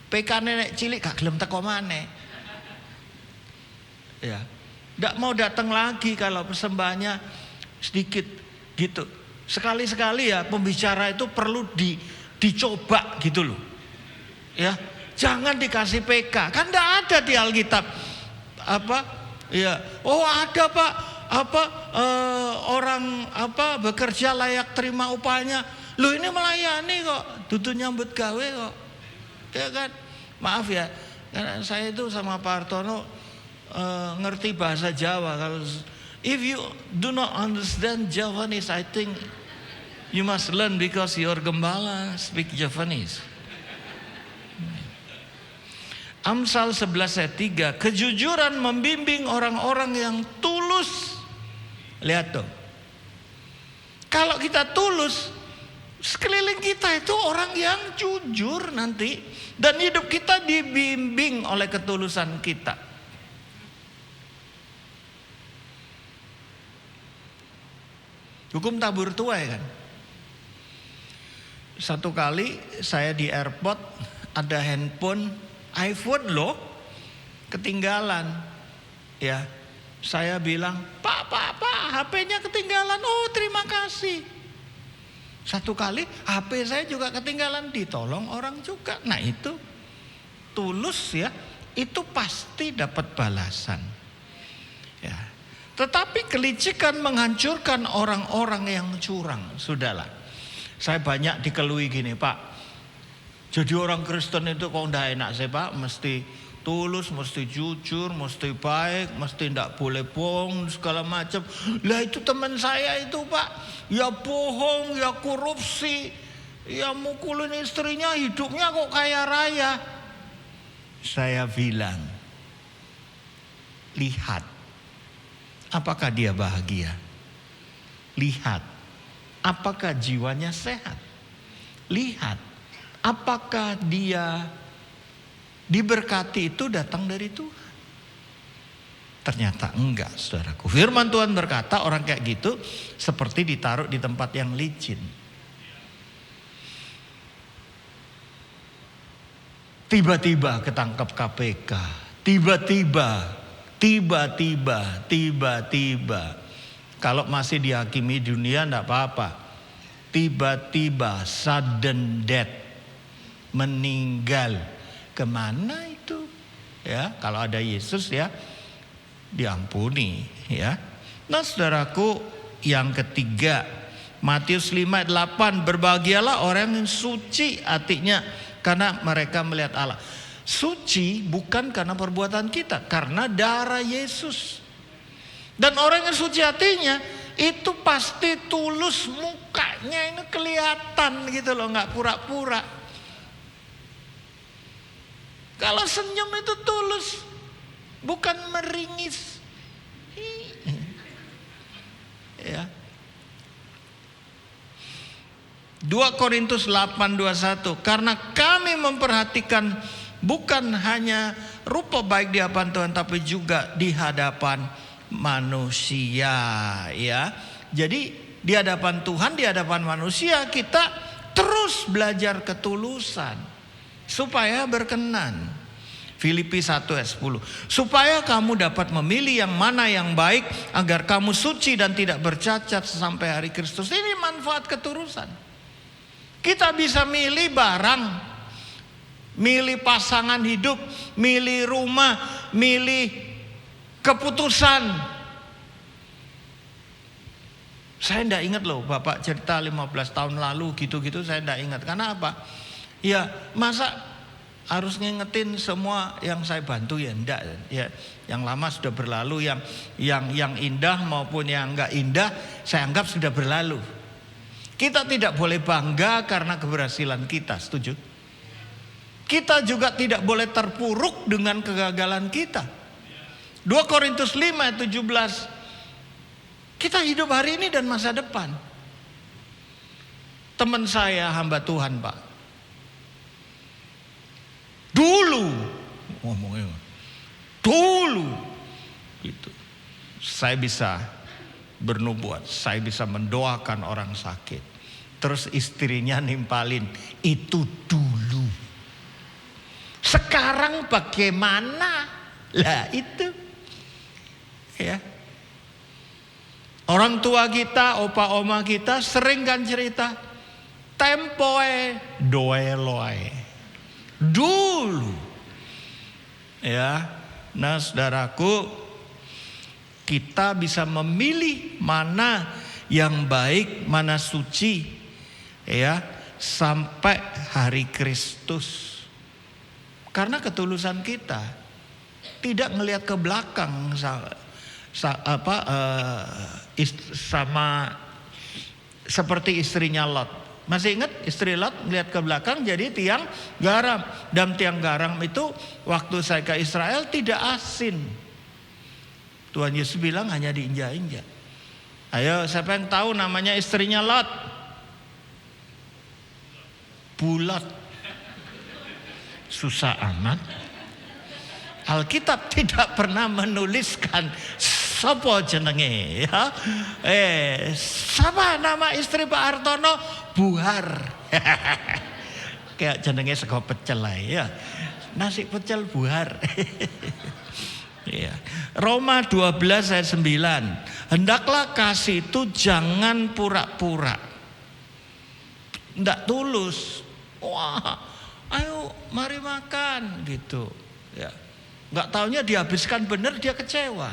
PK nenek cilik gak gelem teko maneh. Ya. Nggak mau datang lagi kalau persembahannya sedikit gitu. Sekali-sekali ya pembicara itu perlu dicoba gitu loh. Ya, jangan dikasih PK. Kan enggak ada di Alkitab. Apa? Ya, oh ada Pak. Orang bekerja layak terima upahnya. Loh ini melayani kok, dudu nyambut gawe kok. Ya kan? Maaf ya. Karena saya itu sama Pak Hartono ngerti bahasa Jawa. Kalau if you do not understand Javanese, I think you must learn because your gembala speak Javanese. Amsal 11 ayat 3, kejujuran membimbing orang-orang yang tulus. Lihat tuh. Kalau kita tulus, sekeliling kita itu orang yang jujur nanti. Dan hidup kita dibimbing oleh ketulusan kita. Hukum tabur tuai kan. Satu kali saya di airport ada handphone iPhone loh ketinggalan. Ya, saya bilang Pak, HP-nya ketinggalan. Oh terima kasih. Satu kali HP saya juga ketinggalan, ditolong orang juga. Nah itu tulus ya, itu pasti dapat balasan. Ya. Tetapi kelicikan menghancurkan orang-orang yang curang. Sudahlah. Saya banyak dikelui gini, Pak. Jadi orang Kristen itu kok ndak enak sih Pak, mesti tulus, mesti jujur, mesti baik, mesti ndak boleh bohong segala macam. Lah itu teman saya itu Pak, ya bohong, ya korupsi, ya mukulin istrinya, hidupnya kok kaya raya. Saya bilang, lihat, apakah dia bahagia? Lihat, apakah jiwanya sehat? Lihat, apakah dia diberkati itu datang dari Tuhan? Ternyata enggak, saudaraku. Firman Tuhan berkata orang kayak gitu seperti ditaruh di tempat yang licin. Tiba-tiba ketangkap KPK. Tiba-tiba. Kalau masih dihakimi dunia enggak apa-apa. Tiba-tiba sudden death, meninggal. Kemana itu? Ya, kalau ada Yesus ya diampuni ya. Nah, saudaraku, yang ketiga, Matius 5:8, berbahagialah orang yang suci hatinya karena mereka melihat Allah. Suci bukan karena perbuatan kita, karena darah Yesus. Dan orang yang suci hatinya itu pasti tulus, mukanya ini kelihatan gitu loh, nggak pura-pura. Kalau senyum itu tulus, bukan meringis. Ya. 2 Korintus 8:21, karena kami memperhatikan bukan hanya rupa baik di hadapan Tuhan, tapi juga di hadapan manusia, ya. Jadi di hadapan Tuhan, di hadapan manusia kita terus belajar ketulusan supaya berkenan. Filipi 1:10, supaya kamu dapat memilih yang mana yang baik, agar kamu suci dan tidak bercacat sampai hari Kristus. Ini manfaat ketulusan. Kita bisa milih barang, milih pasangan hidup, milih rumah, milih keputusan. Saya tidak ingat loh Bapak cerita 15 tahun lalu gitu-gitu, saya tidak ingat. Karena apa? Ya masa harus ngingetin semua yang saya bantu, ya enggak ya. Yang lama sudah berlalu, yang indah maupun yang enggak indah saya anggap sudah berlalu. Kita tidak boleh bangga karena keberhasilan kita, setuju? Kita juga tidak boleh terpuruk dengan kegagalan kita. 2 Korintus 5:17, kita hidup hari ini dan masa depan. Teman saya hamba Tuhan Pak, dulu ngomongnya dulu gitu, saya bisa bernubuat, saya bisa mendoakan orang sakit, terus istrinya nimpalin itu dulu. Sekarang bagaimana? Lah itu ya, orang tua kita, opa oma kita sering kan cerita tempoe doeloe dulu ya. Nah saudaraku, kita bisa memilih mana yang baik, mana suci ya, sampai hari Kristus. Karena ketulusan kita tidak ngelihat ke belakang sama seperti istrinya Lot. Masih ingat istri Lot melihat ke belakang jadi tiang garam. Dan tiang garam itu waktu saya ke Israel tidak asin. Tuhan Yesus bilang hanya diinjak-injak. Ayo siapa yang tahu namanya istrinya Lot? Bulat. Susah amat. Alkitab tidak pernah menuliskan sapa jenenge ya. Siapa nama istri Pak Hartono? Buhar. Kayak jenenge sego pecel ya. Nasi pecel buhar. Ya. Roma 12 ayat 9. Hendaklah kasih itu jangan pura-pura. Ndak tulus. Wah, ayo mari makan gitu. Ya. Nggak taunya dihabiskan benar, dia kecewa.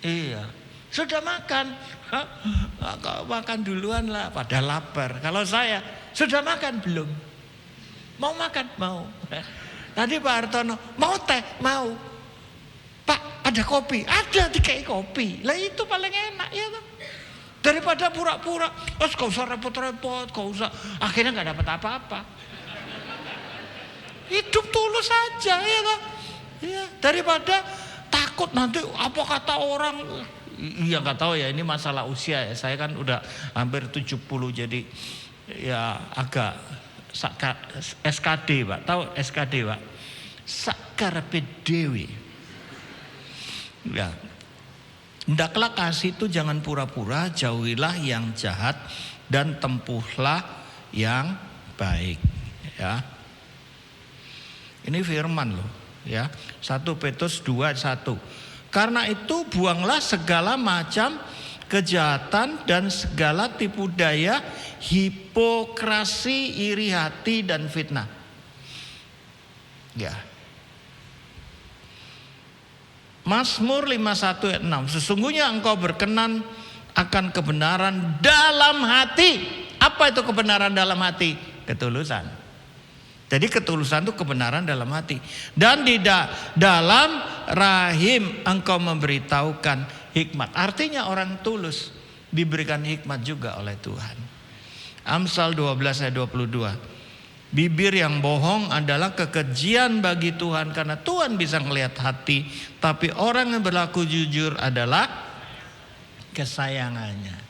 Iya, sudah makan. Kau makan duluan lah, pada lapar. Kalau saya sudah makan belum? Mau makan? Mau. Tadi Pak Hartono, mau teh? Mau. Pak, ada kopi? Ada, dikai kopi. Lah itu paling enak ya toh. Daripada pura-pura, kau usah repot-repot, kau usah. Akhirnya nggak dapat apa-apa. Hidup tulus saja ya toh. Ya, daripada takut nanti apa kata orang. Iya nggak tahu ya, ini masalah usia ya. Saya kan udah hampir 70 jadi ya agak SKD Pak. Tahu SKD Pak? Sakarepe dhewe. Ya. Hendaklah kasih itu jangan pura-pura, jauhilah yang jahat dan tempuhlah yang baik. Ya. Ini firman loh, ya. 1 Petrus 2:1. Karena itu buanglah segala macam kejahatan dan segala tipu daya, hipokrasi, iri hati dan fitnah. Ya. Mazmur 51:6. Sesungguhnya engkau berkenan akan kebenaran dalam hati. Apa itu kebenaran dalam hati? Ketulusan. Jadi ketulusan itu kebenaran dalam hati. Dan di dalam rahim engkau memberitahukan hikmat. Artinya orang tulus diberikan hikmat juga oleh Tuhan. Amsal 12:22. Bibir yang bohong adalah kekejian bagi Tuhan karena Tuhan bisa melihat hati. Tapi orang yang berlaku jujur adalah kesayangannya.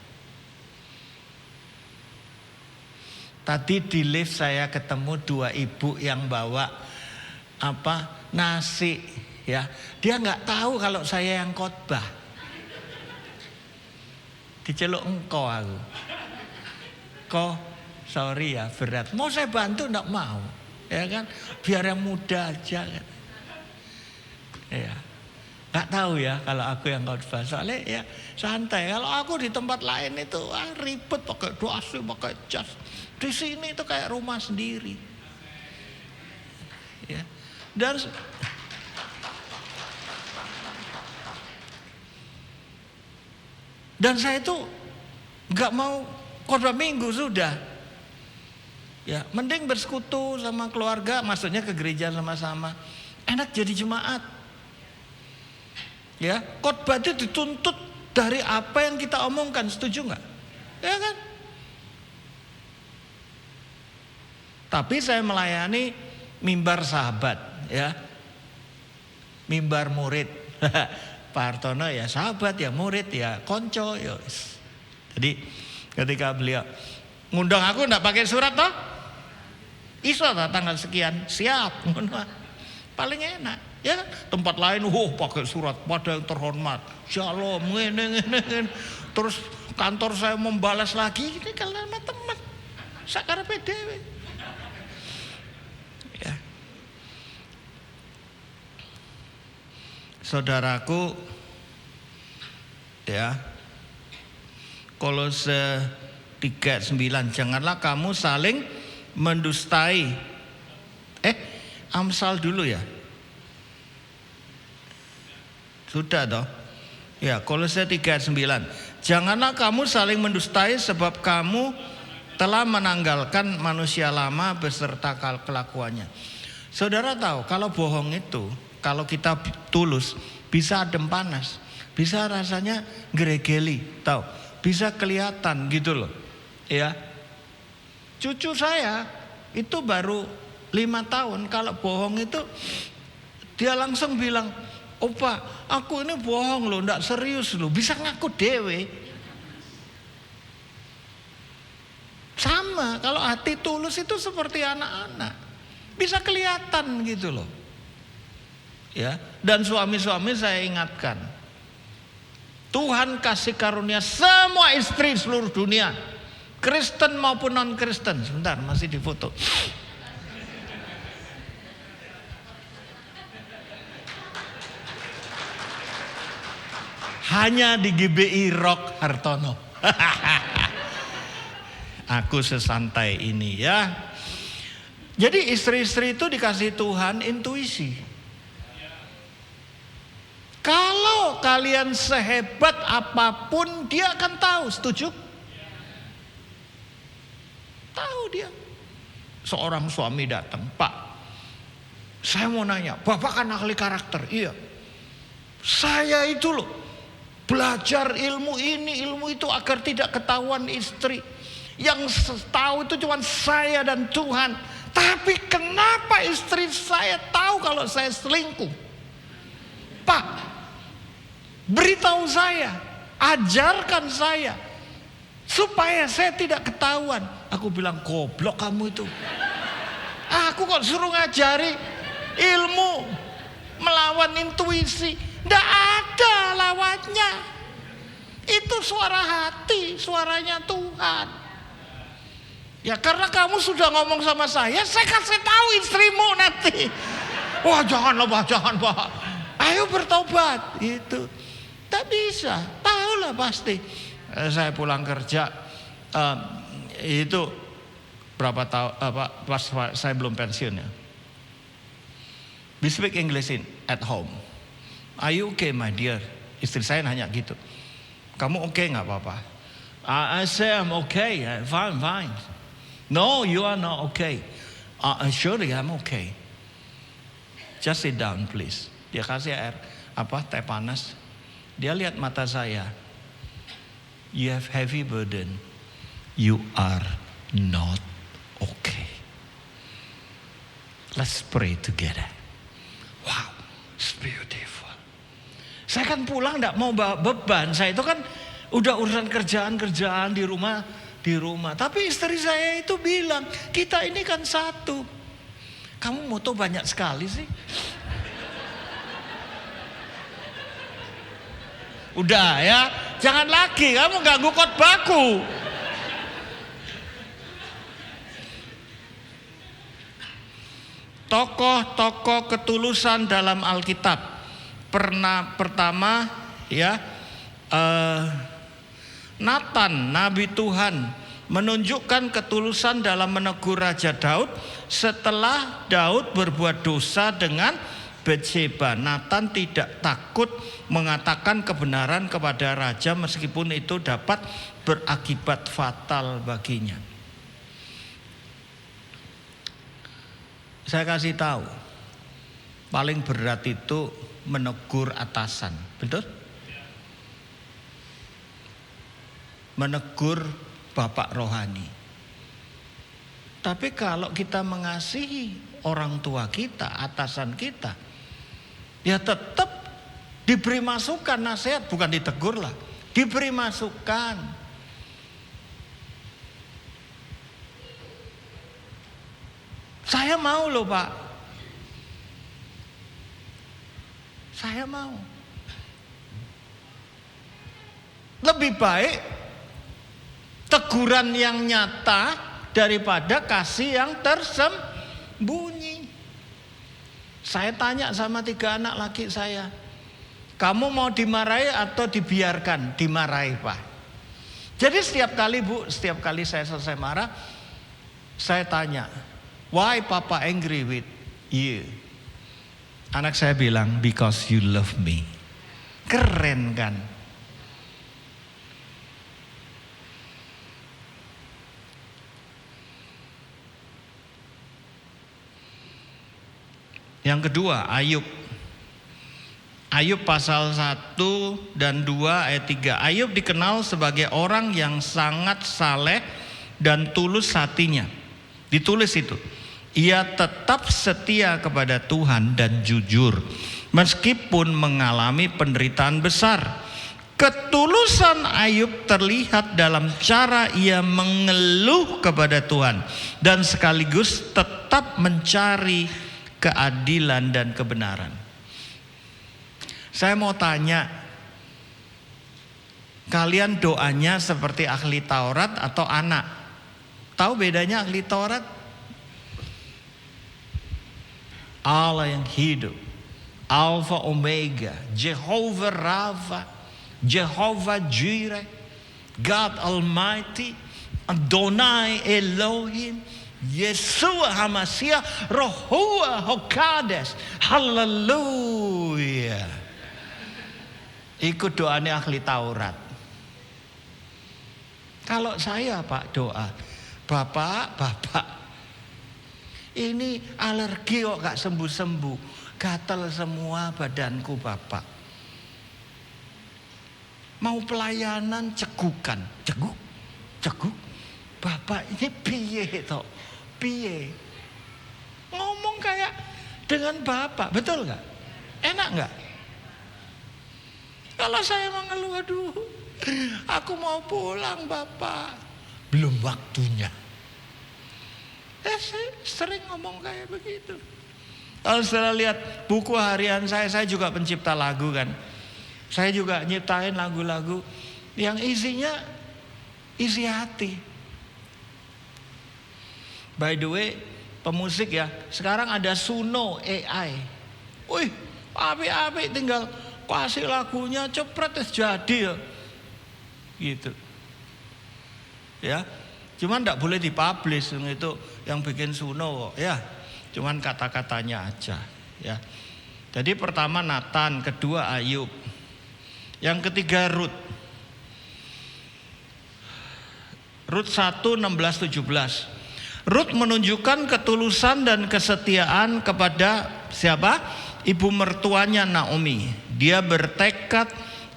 Tadi di lift saya ketemu 2 ibu yang bawa nasi ya. Dia nggak tahu kalau saya yang khotbah. Diceluk engkau aku. Sorry ya berat. Mau saya bantu nggak mau. Ya kan? Biar yang muda aja kan. Ya. Nggak tahu ya kalau aku yang khotbah. Soalnya ya santai. Kalau aku di tempat lain itu ribet pakai dasi, pakai jas. Di sini itu kayak rumah sendiri. Ya. Dan saya itu nggak mau khotbah minggu sudah. Ya, mending bersekutu sama keluarga, maksudnya ke gereja sama-sama. Enak jadi jemaat. Ya, khotbah itu dituntut dari apa yang kita omongkan, setuju nggak? Ya kan? Tapi saya melayani mimbar sahabat, ya, mimbar murid. Pak Hartono ya sahabat, ya murid, ya konco, ya. Jadi ketika beliau ngundang aku nggak pakai surat toh, iso toh tanggal sekian, siap, paling enak. Ya tempat lain, pakai surat pada yang terhormat, shalom, ngene. Terus kantor saya membalas lagi, ini kalau sama teman, sakarepe dhewe. Ya. Saudaraku, ya, Kolose 3:9, janganlah kamu saling mendustai. Amsal dulu ya. Sudah toh? Ya, Kolose 3:9. Janganlah kamu saling mendustai sebab kamu telah menanggalkan manusia lama beserta kelakuannya. Saudara tahu kalau bohong itu, kalau kita tulus bisa adem panas, bisa rasanya geregeli, tahu? Bisa kelihatan gitu loh. Ya. Cucu saya itu baru 5 tahun, kalau bohong itu dia langsung bilang, "Opa, aku ini bohong loh, ndak serius loh." Bisa ngaku dewe. Sama, kalau hati tulus itu seperti anak-anak. Bisa kelihatan gitu loh. Ya, dan suami-suami saya ingatkan. Tuhan kasih karunia semua istri seluruh dunia. Kristen maupun non-Kristen. Sebentar, masih difoto. Hanya di GBI Rock Hartono. Aku sesantai ini ya. Jadi istri-istri itu dikasih Tuhan intuisi. Kalau kalian sehebat apapun dia akan tahu, setuju? Tahu dia. seorang suami datang, "Pak, saya mau nanya, Bapak kan ahli karakter." "Iya, saya itu loh belajar ilmu ini, ilmu itu agar tidak ketahuan istri. Yang tahu itu cuma saya dan Tuhan. Tapi kenapa istri saya tahu kalau saya selingkuh? Pak, beritahu saya, ajarkan saya supaya saya tidak ketahuan." Aku bilang, "Goblok kamu itu. Aku kok suruh ngajari ilmu melawan intuisi. Nggak ada lawannya. Itu suara hati, suaranya Tuhan. Ya karena kamu sudah ngomong sama saya kasih tahu istrimu nanti." "Wah, janganlah Pak, jangan Pak. Ayo bertobat." Itu tak bisa, tahulah pasti. Saya pulang kerja, itu berapa tahun, pas saya belum pensiun ya. "We speak English at home. Are you okay, my dear?" Istri saya nanya gitu. "Kamu oke nggak apa-apa?" I say I'm okay, fine. "No, you are not okay." Surely I'm okay. Just sit down please." Dia kasih air teh panas. Dia lihat mata saya. "You have heavy burden. You are not okay. Let's pray together." Wow, it's beautiful. Saya kan pulang tidak mau bawa beban. Saya itu kan udah urusan kerjaan di rumah. Tapi istri saya itu bilang, "Kita ini kan satu." Kamu moto banyak sekali sih. Udah ya, jangan lagi kamu ganggu khotbahku. Tokoh-tokoh ketulusan dalam Alkitab. Pertama ya, Nathan, nabi Tuhan, menunjukkan ketulusan dalam menegur Raja Daud setelah Daud berbuat dosa dengan Bathsheba. Nathan tidak takut mengatakan kebenaran kepada raja meskipun itu dapat berakibat fatal baginya. Saya kasih tahu, paling berat itu menegur atasan, betul? Menegur bapak rohani. Tapi kalau kita mengasihi orang tua kita, atasan kita, ya tetap diberi masukan, nasihat, bukan ditegur lah, diberi masukan. Saya mau loh Pak, saya mau. Lebih baik teguran yang nyata daripada kasih yang tersembunyi. Saya tanya sama 3 anak laki saya, "Kamu mau dimarahi atau dibiarkan?" "Dimarahi Pak." Jadi setiap kali Bu, setiap kali saya selesai marah, saya tanya, "Why Papa angry with you?" Anak saya bilang, "Because you love me." Keren kan? Yang kedua, Ayub. Ayub pasal 1 dan 2 ayat 3. Ayub dikenal sebagai orang yang sangat saleh dan tulus hatinya. Ditulis itu, ia tetap setia kepada Tuhan dan jujur meskipun mengalami penderitaan besar. Ketulusan Ayub terlihat dalam cara ia mengeluh kepada Tuhan dan sekaligus tetap mencari keadilan dan kebenaran. Saya mau tanya, kalian doanya seperti ahli Taurat atau anak? Tahu bedanya ahli Taurat? Allah yang hidup, Alpha Omega, Jehovah Rafa, Jehovah Jireh, God Almighty, Adonai Elohim, Yeshua HaMashiach, Ruach HaKodesh. Haleluya. Ikut doanya ahli Taurat. Kalau saya Pak doa, Bapak, Ini alergi kok gak sembuh-sembuh. Gatal semua badanku Bapak. Mau pelayanan cegukan. Ceguk. Bapak ini piye toh? Piye? Ngomong kayak dengan Bapak. Betul gak? Enak gak? Kalau saya mengeluh, aduh, aku mau pulang Bapak. Belum waktunya. Saya sering ngomong kayak begitu. Kalau setelah lihat buku harian saya juga pencipta lagu kan. Saya juga nyiptain lagu-lagu yang isinya isi hati. By the way, pemusik ya, sekarang ada Suno AI. Wih, apik-apik, tinggal kasih lagunya cepret jadi ya. Gitu. Ya. Cuman enggak boleh dipublish itu yang bikin Suno kok ya. Cuman kata-katanya aja ya. Jadi pertama Nathan, kedua Ayub. Yang ketiga Rut. Rut 1 16 17. Rut menunjukkan ketulusan dan kesetiaan kepada siapa? Ibu mertuanya Naomi. Dia bertekad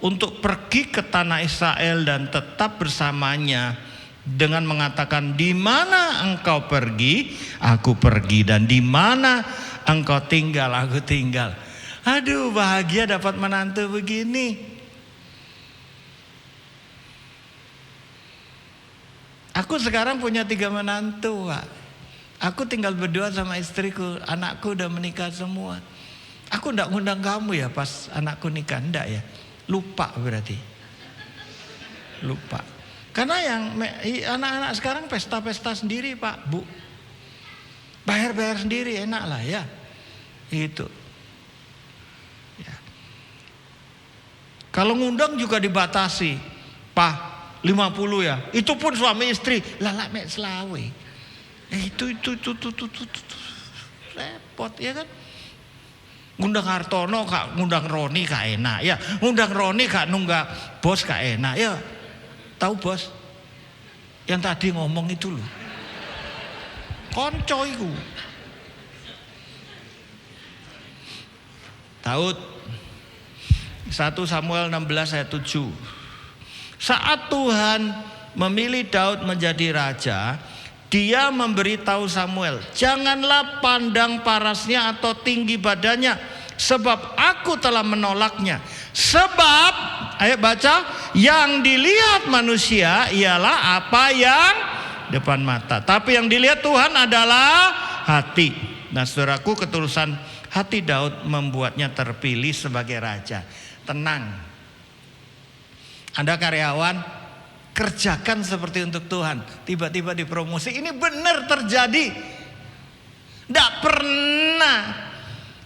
untuk pergi ke tanah Israel dan tetap bersamanya. Dengan mengatakan, di mana engkau pergi, aku pergi, dan di mana engkau tinggal, aku tinggal. Aduh, bahagia dapat menantu begini. Aku sekarang punya 3 menantu, Pak. Aku tinggal berdua sama istriku, anakku udah menikah semua. Aku enggak ngundang kamu ya pas anakku nikah, enggak ya? Lupa berarti. Lupa. Karena yang anak-anak sekarang pesta-pesta sendiri Pak, Bu. Bayar-bayar sendiri enak lah ya. Itu. Ya. Kalau ngundang juga dibatasi. Pak, 50 ya. Itu pun suami istri. Lalak mek selawe. Itu. Repot ya kan. Ngundang Hartono kak, ngundang Roni kak enak ya. Ngundang Roni kak nunggak bos kak enak ya. Tahu bos, yang tadi ngomong itu loh, konco iku. Daud, 1 Samuel 16 ayat 7. Saat Tuhan memilih Daud menjadi raja, dia memberitahu Samuel, janganlah pandang parasnya atau tinggi badannya, sebab aku telah menolaknya. Sebab, ayo baca, yang dilihat manusia ialah apa yang depan mata, tapi yang dilihat Tuhan adalah hati. Nah saudaraku, ketulusan hati Daud membuatnya terpilih sebagai raja. Tenang, Anda karyawan, kerjakan seperti untuk Tuhan. Tiba-tiba dipromosi, ini benar terjadi. Tidak pernah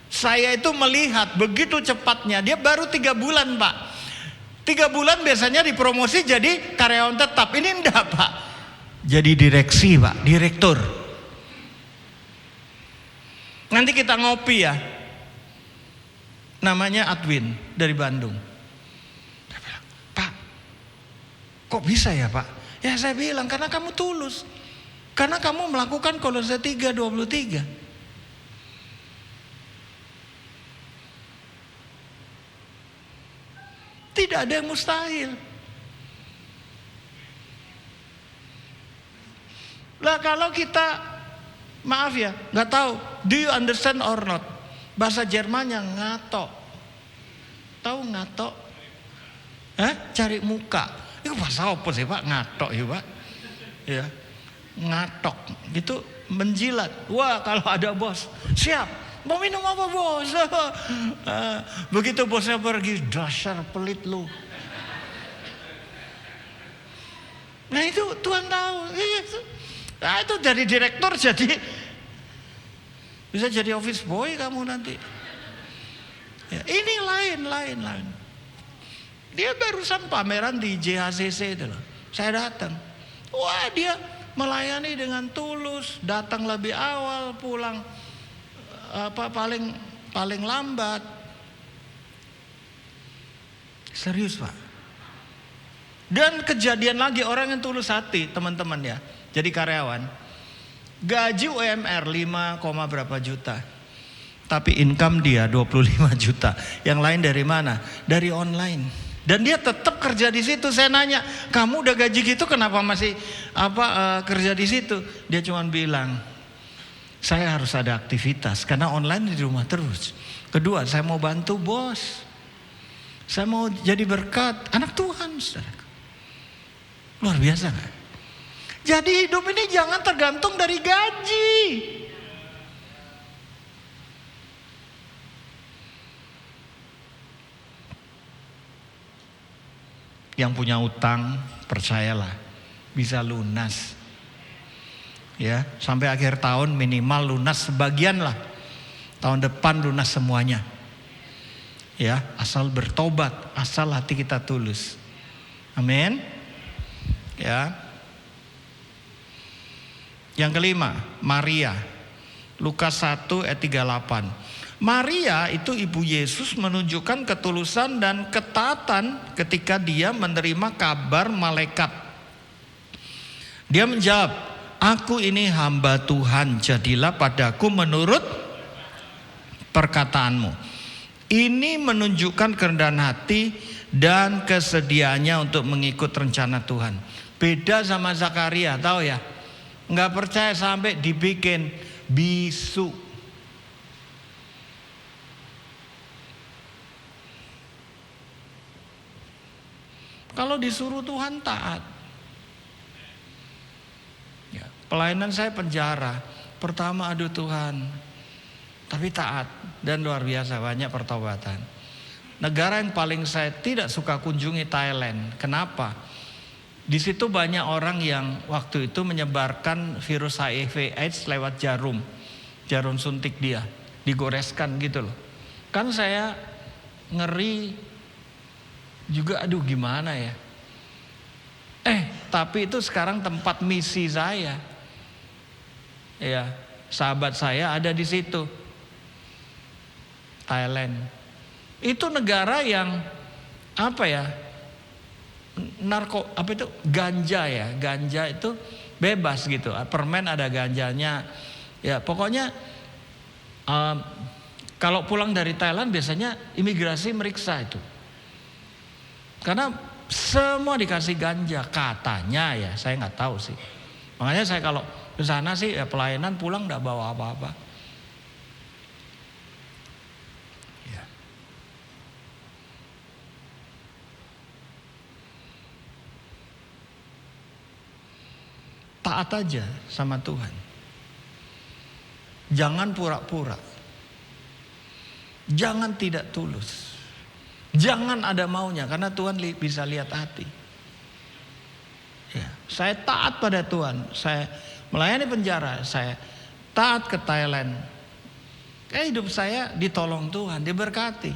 saya itu melihat begitu cepatnya. Dia baru 3 bulan Pak. 3 bulan biasanya dipromosi jadi karyawan tetap. Ini enggak Pak. Jadi direksi Pak, direktur. Nanti kita ngopi ya. Namanya Adwin dari Bandung. Dia bilang, Pak, kok bisa ya Pak? Ya saya bilang karena kamu tulus. Karena kamu melakukan Kolose 3:23. Tidak ada yang mustahil. Lah kalau kita, maaf ya, nggak tahu, do you understand or not? Bahasa Jermannya ngatok. Tahu ngatok? Cari muka. Itu bahasa apa sih Pak? Ngatok ya Pak? Ya, ngatok. Itu menjilat. Wah kalau ada bos, siap. Mau minum apa bos? Begitu bosnya pergi, dasar pelit lu. Nah itu Tuhan tahu. Nah itu dari direktur jadi bisa jadi office boy kamu nanti. Ya, ini lain. Dia barusan pameran di JHCC itu loh. Saya datang. Wah dia melayani dengan tulus, datang lebih awal, pulang paling lambat. Serius Pak. Dan kejadian lagi orang yang tulus hati teman-teman ya. Jadi karyawan. Gaji UMR 5, berapa juta. Tapi income dia 25 juta. Yang lain dari mana? Dari online. Dan dia tetap kerja di situ. Saya nanya, kamu udah gaji gitu kenapa masih kerja di situ? Dia cuma bilang, saya harus ada aktivitas karena online di rumah terus. Kedua, saya mau bantu bos. Saya mau jadi berkat anak Tuhan, saudara. Luar biasa kan? Jadi hidup ini jangan tergantung dari gaji. Yang punya utang, percayalah, bisa lunas. Ya, sampai akhir tahun minimal lunas sebagian lah. Tahun depan lunas semuanya. Ya, asal bertobat, asal hati kita tulus. Amin. Ya. Yang kelima, Maria. Lukas 1 ayat 38. Maria itu ibu Yesus menunjukkan ketulusan dan ketaatan ketika dia menerima kabar malaikat. Dia menjawab, aku ini hamba Tuhan, jadilah padaku menurut perkataanmu. Ini menunjukkan kerendahan hati dan kesediaannya untuk mengikut rencana Tuhan. Beda sama Zakaria, tahu ya? Nggak percaya sampai dibikin bisu. Kalau disuruh Tuhan taat. Ya, pelayanan saya penjara. Pertama aduh Tuhan. Tapi taat dan luar biasa banyak pertobatan. Negara yang paling saya tidak suka kunjungi Thailand. Kenapa? Di situ banyak orang yang waktu itu menyebarkan virus HIV/AIDS lewat jarum suntik dia, digoreskan gitu loh. Kan saya ngeri juga, aduh gimana ya. Tapi itu sekarang tempat misi saya. Ya, sahabat saya ada di situ. Thailand. Itu negara yang ganja ya. Ganja itu bebas gitu. Permen ada ganjanya. Ya, pokoknya kalau pulang dari Thailand biasanya imigrasi meriksa itu. Karena semua dikasih ganja katanya ya, saya nggak tahu sih. Makanya saya kalau ke sana sih ya pelayanan pulang nggak bawa apa-apa. Ya. Taat aja sama Tuhan. Jangan pura-pura. Jangan tidak tulus. Jangan ada maunya karena Tuhan bisa lihat hati. Ya, saya taat pada Tuhan. Saya melayani penjara. Saya taat ke Thailand. Hidup saya ditolong Tuhan, diberkati.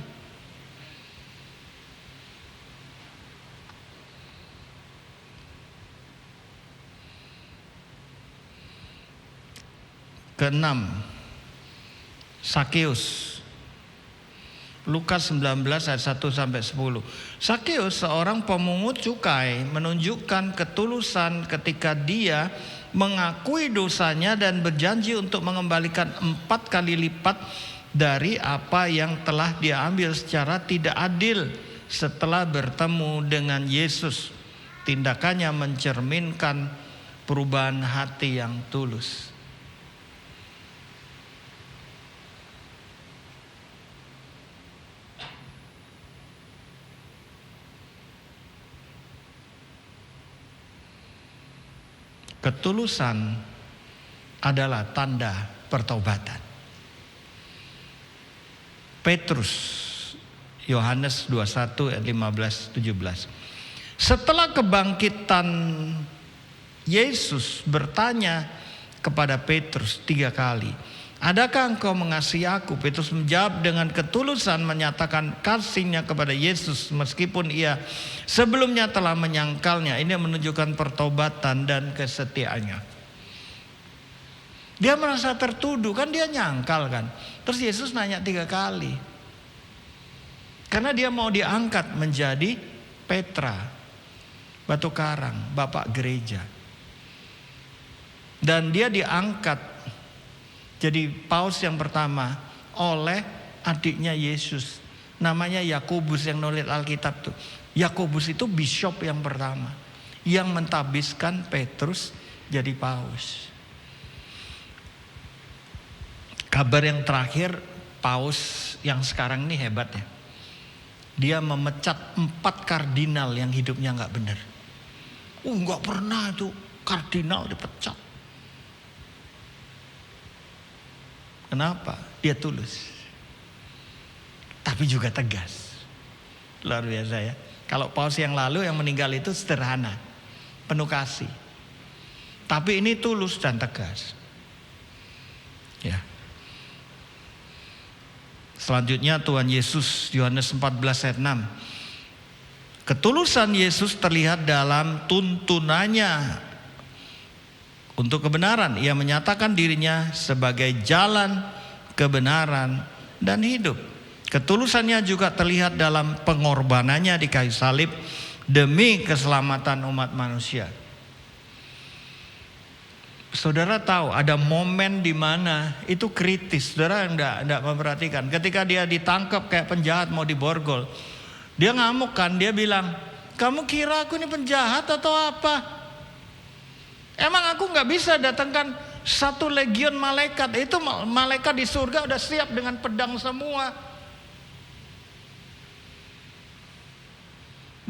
Keenam, Sakeus. Lukas 19 ayat 1 sampai 10. Sakeus seorang pemungut cukai menunjukkan ketulusan ketika dia mengakui dosanya dan berjanji untuk mengembalikan 4 kali lipat dari apa yang telah dia ambil secara tidak adil setelah bertemu dengan Yesus. Tindakannya mencerminkan perubahan hati yang tulus. Ketulusan adalah tanda pertobatan. Petrus, Yohanes 21 ayat 15-17. Setelah kebangkitan Yesus bertanya kepada Petrus 3 kali, adakah engkau mengasihi aku? Petrus menjawab dengan ketulusan menyatakan kasihnya kepada Yesus meskipun ia sebelumnya telah menyangkalnya. Ini menunjukkan pertobatan dan kesetiaannya. Dia merasa tertuduh, kan dia nyangkal kan. Terus Yesus nanya 3 kali. Karena dia mau diangkat menjadi Petra, batu karang, bapak gereja. Dan dia diangkat jadi paus yang pertama oleh adiknya Yesus. Namanya Yakobus yang nulis Alkitab tuh. Yakobus itu bishop yang pertama yang mentabiskan Petrus jadi paus. Kabar yang terakhir, paus yang sekarang ini hebat ya. Dia memecat 4 kardinal yang hidupnya nggak benar. Nggak pernah itu kardinal dipecat. Kenapa? Dia tulus. Tapi juga tegas. Luar biasa ya. Kalau paus yang lalu yang meninggal itu sederhana, penuh kasih. Tapi ini tulus dan tegas. Ya. Selanjutnya Tuhan Yesus, Yohanes 14 ayat 6. Ketulusan Yesus terlihat dalam tuntunannya untuk kebenaran. Ia menyatakan dirinya sebagai jalan, kebenaran, dan hidup. Ketulusannya juga terlihat dalam pengorbanannya di kayu salib demi keselamatan umat manusia. Saudara tahu ada momen di mana itu kritis. Saudara enggak memperhatikan. Ketika dia ditangkap kayak penjahat mau diborgol, dia ngamuk kan, dia bilang, "Kamu kira aku ini penjahat atau apa? Emang aku nggak bisa datangkan 1 legion malaikat? Itu malaikat di surga udah siap dengan pedang semua."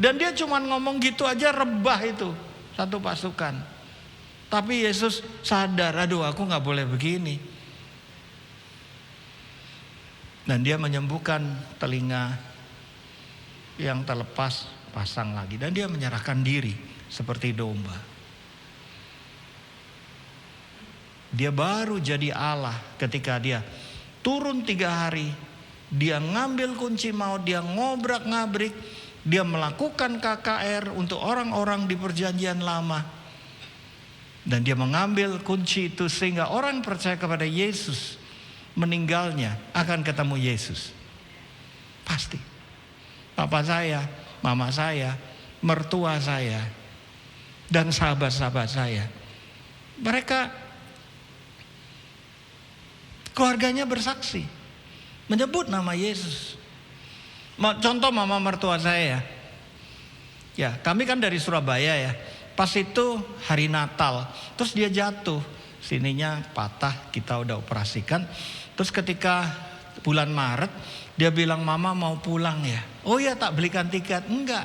Dan dia cuma ngomong gitu aja, rebah itu 1 pasukan. Tapi Yesus sadar, aduh aku gak boleh begini. Dan dia menyembuhkan telinga yang terlepas, pasang lagi. Dan dia menyerahkan diri seperti domba. Dia baru jadi Allah ketika dia turun 3 hari. Dia ngambil kunci maut, dia ngobrak-ngabrik. Dia melakukan KKR untuk orang-orang di perjanjian lama. Dan dia mengambil kunci itu sehingga orang percaya kepada Yesus, meninggalnya akan ketemu Yesus. Pasti. Papa saya, mama saya, mertua saya, dan sahabat-sahabat saya. Mereka, keluarganya bersaksi. Menyebut nama Yesus. Contoh mama mertua saya ya, kami kan dari Surabaya ya. Pas itu hari Natal, terus dia jatuh, sininya patah, kita udah operasikan. Terus ketika bulan Maret, dia bilang, "Mama mau pulang ya?" "Oh ya, tak belikan tiket." "Enggak,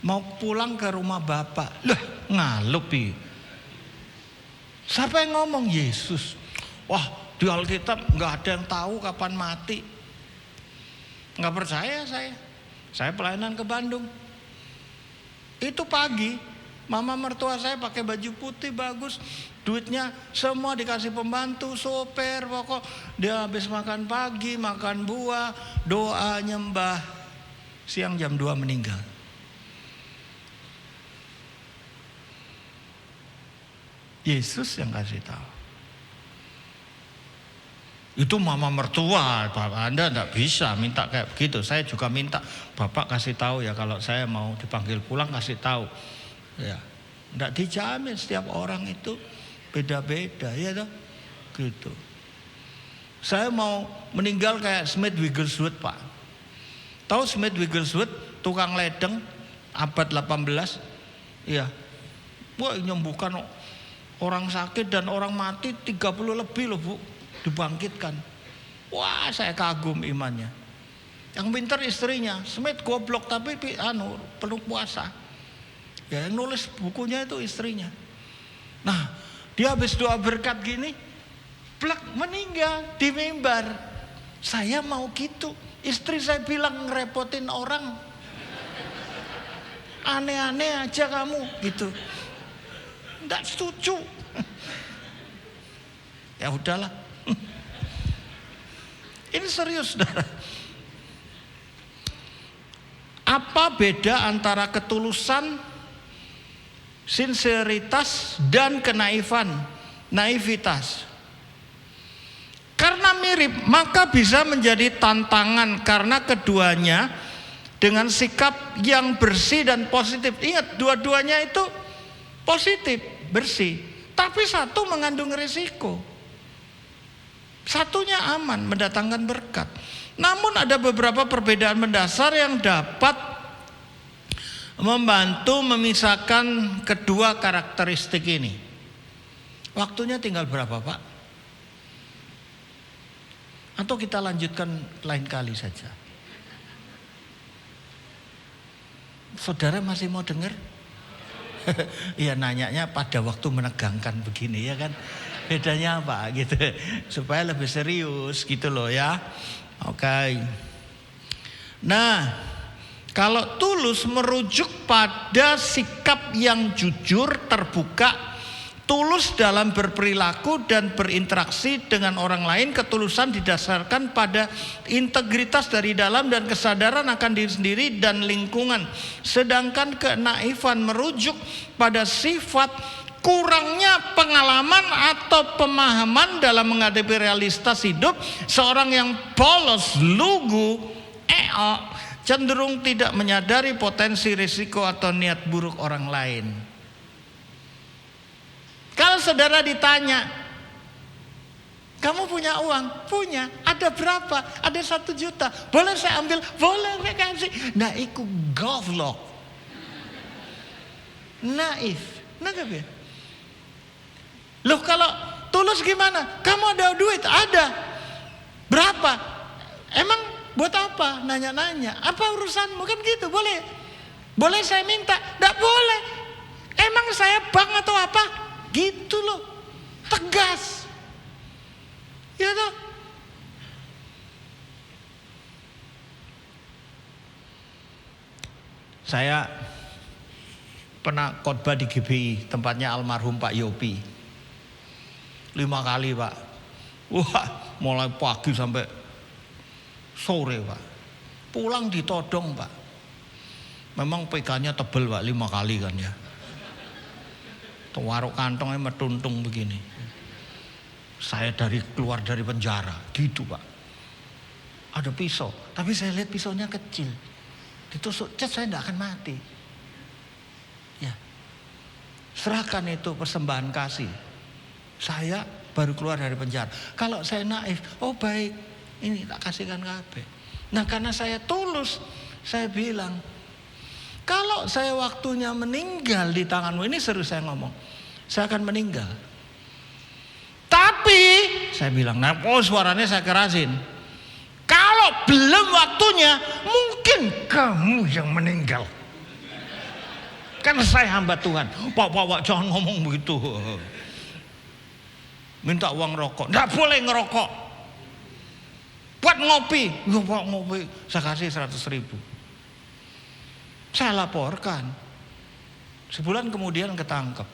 mau pulang ke rumah bapak." Lah, ngalupi. Siapa yang ngomong? Yesus. Wah, di Alkitab nggak ada yang tahu kapan mati. Nggak percaya saya pelayanan ke Bandung. Itu pagi, mama mertua saya pakai baju putih bagus, duitnya semua dikasih pembantu, sopir, pokok dia habis makan pagi, makan buah, doa, nyembah. Siang jam 2 meninggal. Yesus yang kasih tahu. Itu mama mertua, Bapak Anda enggak bisa minta kayak begitu. Saya juga minta, Bapak kasih tahu ya kalau saya mau dipanggil pulang, kasih tahu. Ya, enggak dijamin, setiap orang itu beda-beda ya toh. Gitu. Saya mau meninggal kayak Smith Wigglesworth, Pak. Tahu Smith Wigglesworth, tukang ledeng abad 18? Iya. Wah, nyembuhkan orang sakit dan orang mati 30 lebih loh, Bu. Dibangkitkan. Wah, saya kagum imannya. Yang pintar istrinya, Smith goblok tapi penuh puasa. Ya, yang nulis bukunya itu istrinya. Nah, dia habis doa berkat gini, plak meninggal di mimbar. Saya mau gitu. Istri saya bilang ngerepotin orang. Aneh-aneh aja kamu gitu. Enggak setuju. Ya udahlah. Ini serius, saudara. Apa beda antara ketulusan, sinceritas, dan naivitas? Karena mirip, maka bisa menjadi tantangan karena keduanya dengan sikap yang bersih dan positif. Ingat, dua-duanya itu positif, bersih. Tapi satu mengandung risiko. Satunya aman, mendatangkan berkat. Namun ada beberapa perbedaan mendasar yang dapat membantu memisahkan kedua karakteristik ini. Waktunya tinggal berapa, Pak? Atau kita lanjutkan lain kali saja? Saudara masih mau dengar? Iya, nanyanya pada waktu menegangkan begini ya kan. Bedanya apa gitu. Supaya lebih serius gitu loh ya. Oke. Nah, kalau tulus merujuk pada sikap yang jujur, terbuka, tulus dalam berperilaku dan berinteraksi dengan orang lain. Ketulusan didasarkan pada integritas dari dalam dan kesadaran akan diri sendiri dan lingkungan. Sedangkan kenaifan merujuk pada sifat kurangnya pengalaman atau pemahaman dalam menghadapi realitas hidup. Seorang yang polos, lugu, cenderung tidak menyadari potensi risiko atau niat buruk orang lain. Kalau saudara ditanya, kamu punya uang? Punya. Ada berapa? Ada 1 juta. Boleh saya ambil? Boleh, saya kasih. Nah, itu goblok. Naif. Nangkep ya? Loh, kalau tulus gimana? Kamu ada duit? Ada. Berapa? Emang buat apa? Nanya-nanya. Apa urusanmu? Kan gitu, boleh. Boleh saya minta? Tidak boleh. Emang saya bank atau apa? Gitu loh, tegas, ya toh. Saya pernah khotbah di GBI, tempatnya almarhum Pak Yopi. 5 kali, Pak. Wah, mulai pagi sampai sore, Pak. Pulang ditodong, Pak. Memang PK-nya tebel, Pak, 5 kali kan ya. Waruk kantongnya metuntung begini. Saya keluar dari penjara, gitu Pak. Ada pisau, tapi saya lihat pisaunya kecil. Ditusuk, saya tidak akan mati. Ya, serahkan itu persembahan kasih. Saya baru keluar dari penjara. Kalau saya naif, oh baik, ini tak kasihkan kabeh. Nah, karena saya tulus, saya bilang, kalau saya waktunya meninggal di tanganmu, ini serius saya ngomong, saya akan meninggal. Tapi saya bilang, nah, oh suaranya saya kerasin. Kalau belum waktunya, mungkin kamu yang meninggal. Kan saya hamba Tuhan. Pak, jangan ngomong begitu. Minta uang rokok, nggak boleh ngerokok. Buat ngopi, ya Pak ngopi, saya kasih 100.000. Saya laporkan. Sebulan kemudian ketangkep.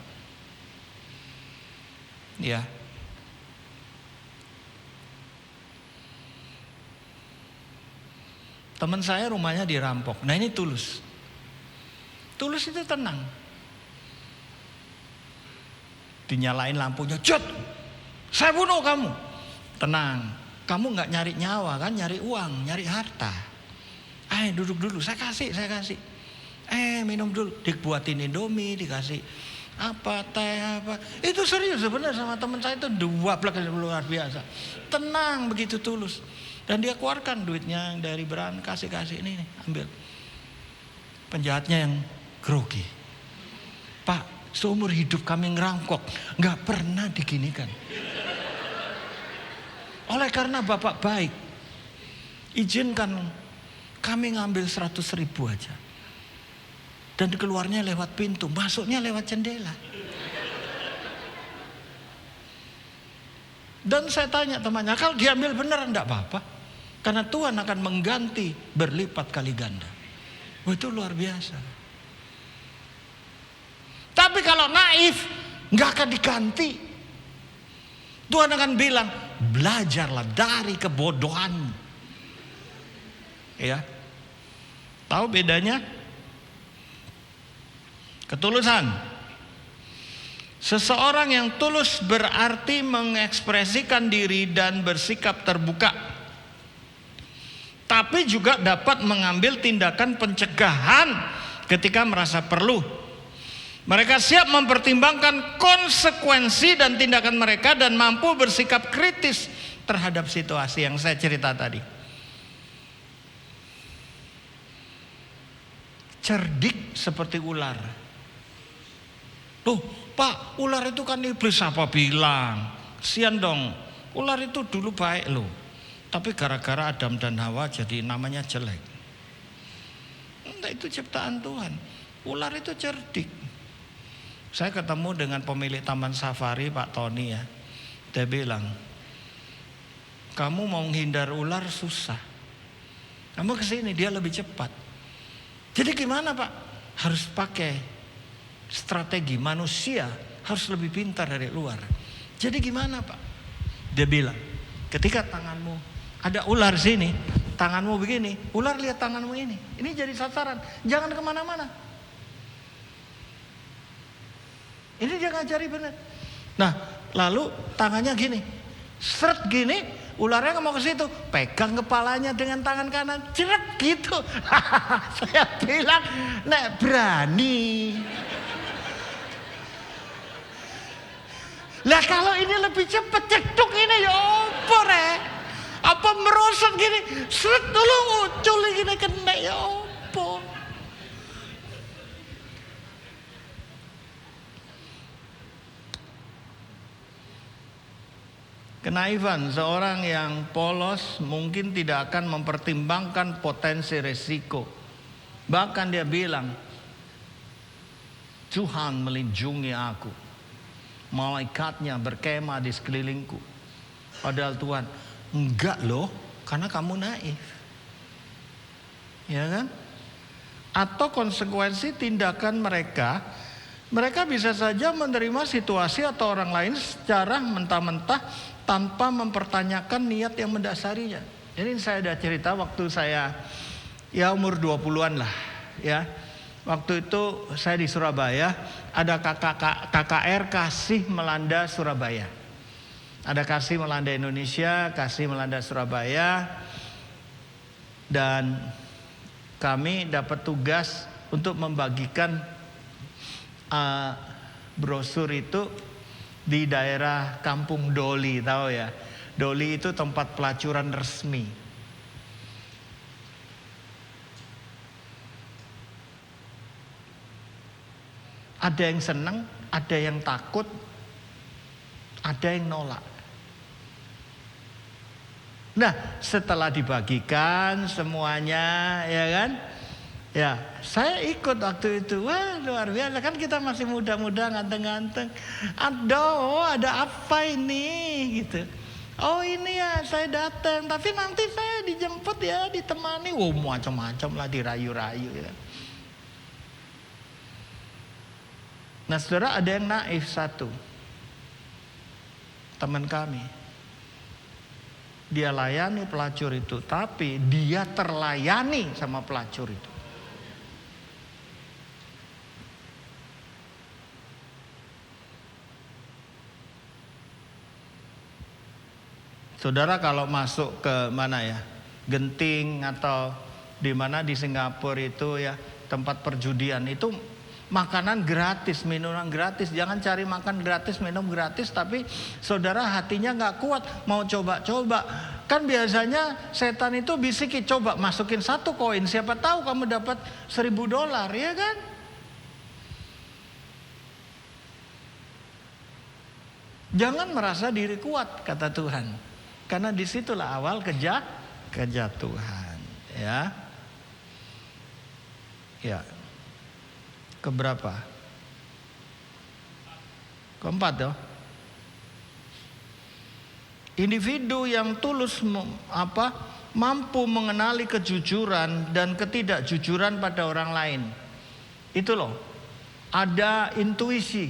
Ya. Teman saya rumahnya dirampok. Nah, ini tulus. Tulus itu tenang. Dinyalain lampunya, "Jod, saya bunuh kamu." Tenang. Kamu nggak nyari nyawa kan, nyari uang, nyari harta. Ayo duduk dulu, saya kasih. Minum dulu, dibuatin Indomie, dikasih apa, teh apa. Itu serius sebenarnya sama teman saya itu 12 luar biasa. Tenang, begitu tulus. Dan dia keluarkan duitnya dari beran, kasih ini nih, ambil. Penjahatnya yang grogi. Pak, seumur hidup kami ngerangkok, nggak pernah diginikan. Oleh karena Bapak baik, izinkan kami ngambil 100.000 aja. Dan keluarnya lewat pintu, masuknya lewat jendela. Dan saya tanya temannya, kalau diambil beneran enggak apa-apa. Karena Tuhan akan mengganti berlipat kali ganda. Wah, itu luar biasa. Tapi kalau naif, enggak akan diganti. Tuhan akan bilang, belajarlah dari kebodohanmu. Ya. Tahu bedanya? Ketulusan. Seseorang yang tulus berarti mengekspresikan diri dan bersikap terbuka, tapi juga dapat mengambil tindakan pencegahan ketika merasa perlu. Mereka siap mempertimbangkan konsekuensi dan tindakan mereka dan mampu bersikap kritis terhadap situasi yang saya cerita tadi. Cerdik seperti ular. Loh, Pak, ular itu kan iblis, apa bilang? Sian dong, ular itu dulu baik loh. Tapi gara-gara Adam dan Hawa jadi namanya jelek. Enggak, itu ciptaan Tuhan. Ular itu cerdik. Saya ketemu dengan pemilik Taman Safari, Pak Tony ya. Dia bilang, kamu mau menghindar ular susah. Kamu kesini dia lebih cepat. Jadi gimana Pak? Harus pakai strategi manusia, harus lebih pintar dari luar. Jadi gimana Pak? Dia bilang, ketika tanganmu ada ular sini, tanganmu begini, ular lihat tanganmu ini jadi sasaran, jangan kemana-mana. Ini dia ngajari benar. Nah, lalu tangannya gini, seret gini, ularnya nggak mau ke situ, pegang kepalanya dengan tangan kanan, ceret gitu. Saya bilang, nek berani. Lah kalau ini lebih cepat, ceduk ini ya apa rek? Apa merosot gini, seret dulu ucul gini kena ya apa? Kenaifan seorang yang polos mungkin tidak akan mempertimbangkan potensi resiko. Bahkan dia bilang, Tuhan melindungi aku, malaikatnya berkemah di sekelilingku. Padahal Tuhan, enggak loh, karena kamu naif. Ya kan? Atau konsekuensi tindakan mereka bisa saja menerima situasi atau orang lain secara mentah-mentah tanpa mempertanyakan niat yang mendasarinya. Jadi saya ada cerita waktu saya ya umur 20-an lah ya. Waktu itu saya di Surabaya, ada KKR Kasih Melanda Surabaya. Ada Kasih Melanda Indonesia, Kasih Melanda Surabaya. Dan kami dapat tugas untuk membagikan brosur itu di daerah Kampung Doli, tahu ya? Doli itu tempat pelacuran resmi. Ada yang senang, ada yang takut, ada yang nolak. Nah, setelah dibagikan semuanya, ya kan? Ya, saya ikut waktu itu. Wah, luar biasa kan, kita masih muda-muda, ganteng-ganteng. Aduh, ada apa ini gitu. Oh ini ya saya datang, tapi nanti saya dijemput ya, ditemani. Wow, macam-macam lah, dirayu-rayu ya. Nah saudara, ada yang naif satu, teman kami. Dia layani pelacur itu, tapi dia terlayani sama pelacur itu. Saudara kalau masuk ke mana ya, Genting atau di mana di Singapura itu ya, tempat perjudian itu makanan gratis, minuman gratis. Jangan cari makan gratis, minum gratis, tapi saudara hatinya nggak kuat, mau coba-coba. Kan biasanya setan itu bisiki, coba masukin 1 koin, siapa tahu kamu dapat $1.000, ya kan? Jangan merasa diri kuat, kata Tuhan. Karena disitulah awal kejatuhan, ya. Ya. Keberapa? Keempat ya. Individu yang tulus mampu mengenali kejujuran dan ketidakjujuran pada orang lain. Itu loh. Ada intuisi.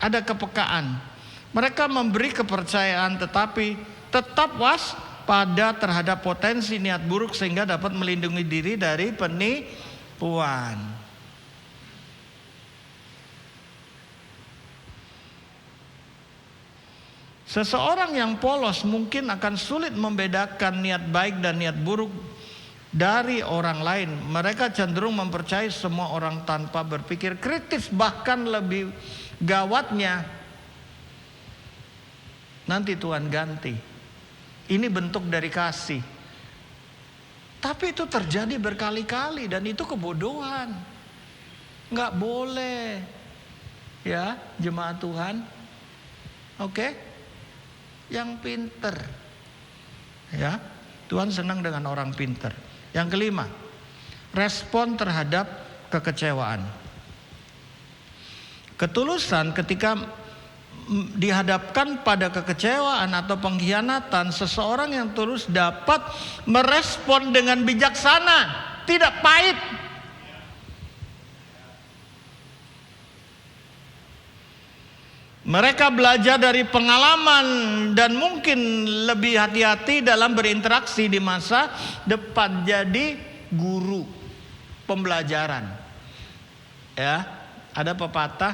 Ada kepekaan. Mereka memberi kepercayaan tetapi tetap waspada terhadap potensi niat buruk sehingga dapat melindungi diri dari penipuan. Seseorang yang polos mungkin akan sulit membedakan niat baik dan niat buruk dari orang lain. Mereka cenderung mempercayai semua orang tanpa berpikir kritis. Bahkan lebih gawatnya, nanti Tuhan ganti. Ini bentuk dari kasih. Tapi itu terjadi berkali-kali dan itu kebodohan. Nggak boleh. Ya, jemaat Tuhan. Oke? Yang pinter. Ya, Tuhan senang dengan orang pinter. Yang kelima, respon terhadap kekecewaan. Ketulusan ketika dihadapkan pada kekecewaan atau pengkhianatan, seseorang yang tulus dapat merespon dengan bijaksana, tidak pahit. Mereka belajar dari pengalaman dan mungkin lebih hati-hati dalam berinteraksi di masa depan. Jadi guru pembelajaran. Ya, ada pepatah,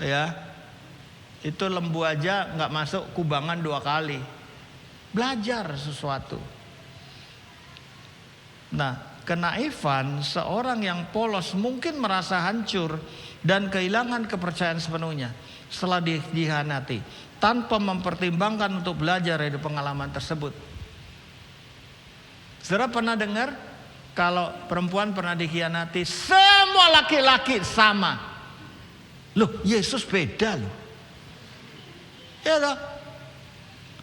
ya, itu lembu aja nggak masuk kubangan 2 kali. Belajar sesuatu. Nah, kenaifan seorang yang polos mungkin merasa hancur dan kehilangan kepercayaan sepenuhnya setelah dikhianati, tanpa mempertimbangkan untuk belajar dari pengalaman tersebut. Saudara pernah dengar kalau perempuan pernah dikhianati, semua laki-laki sama? Loh, Yesus beda loh. Ya loh.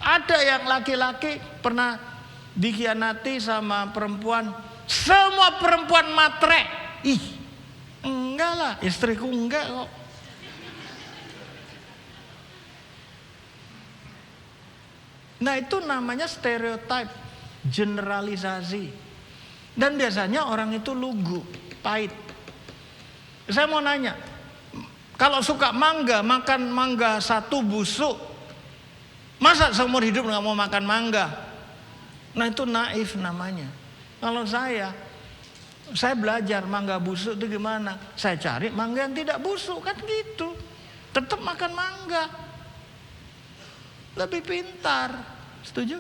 Ada yang laki-laki pernah dikhianati sama perempuan, semua perempuan matre. Ih, enggak lah, istriku enggak kok. Nah, itu namanya stereotip, generalisasi. Dan biasanya orang itu lugu, pahit. Saya mau nanya, kalau suka mangga, makan mangga 1 busuk, masa seumur hidup nggak mau makan mangga? Nah, itu naif namanya. Kalau saya belajar mangga busuk itu gimana? Saya cari mangga yang tidak busuk, kan gitu. Tetap makan mangga. Lebih pintar, setuju?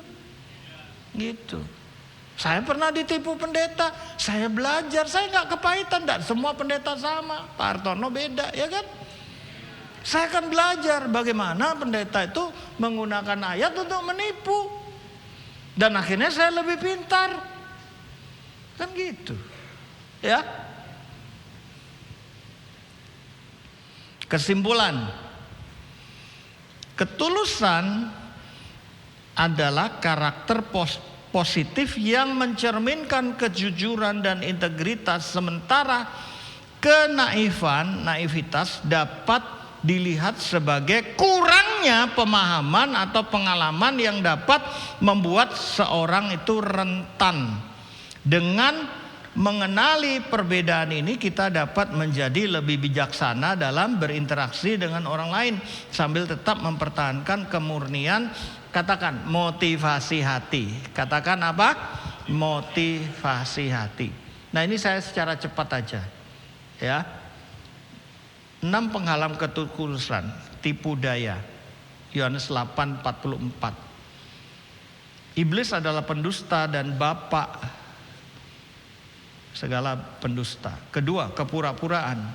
Gitu. Saya pernah ditipu pendeta, saya belajar, saya nggak kepahitan. Dan semua pendeta sama, Pak Hartono beda, ya kan? Saya akan belajar bagaimana pendeta itu menggunakan ayat untuk menipu. Dan akhirnya saya lebih pintar, kan gitu, ya. Kesimpulan, ketulusan adalah karakter positif yang mencerminkan kejujuran dan integritas, sementara naivitas dapat dilihat sebagai kurangnya pemahaman atau pengalaman yang dapat membuat seorang itu rentan. Dengan mengenali perbedaan ini, kita dapat menjadi lebih bijaksana dalam berinteraksi dengan orang lain sambil tetap mempertahankan kemurnian. Katakan motivasi hati. Katakan apa? Motivasi hati. Nah, ini saya secara cepat aja, ya. 6 penghalang ketulusan, tipu daya. Yohanes 8:44. Iblis adalah pendusta dan bapak segala pendusta. Kedua, kepura-puraan.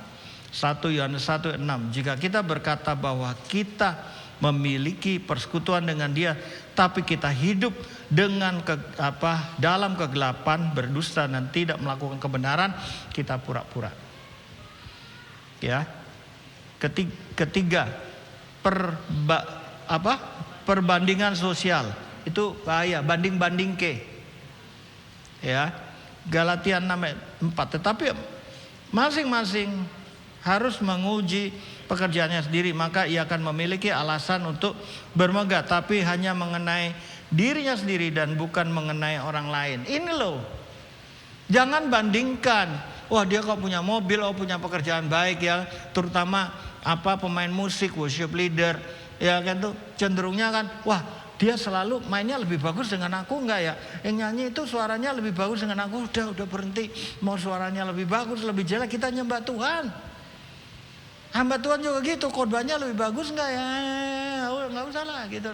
1 Yohanes 1:6. Jika kita berkata bahwa kita memiliki persekutuan dengan Dia, tapi kita hidup dengan dalam kegelapan, berdusta dan tidak melakukan kebenaran, kita pura-pura. Ya. Ketiga, perbandingan sosial. Itu bahaya, banding-banding ke. Ya. Galatia 6:4. Tetapi masing-masing harus menguji pekerjaannya sendiri, maka ia akan memiliki alasan untuk bermegah, tapi hanya mengenai dirinya sendiri dan bukan mengenai orang lain. Ini loh, jangan bandingkan. Wah, dia kok punya mobil, punya pekerjaan baik ya, terutama pemain musik, worship leader, ya kan tuh cenderungnya kan, wah dia selalu mainnya lebih bagus dengan aku, enggak ya? Yang nyanyi itu suaranya lebih bagus dengan aku, udah berhenti. Mau suaranya lebih bagus, lebih jelek, kita nyembah Tuhan. Hamba Tuhan juga gitu, khotbahnya lebih bagus enggak ya? Enggak usah lah gitu.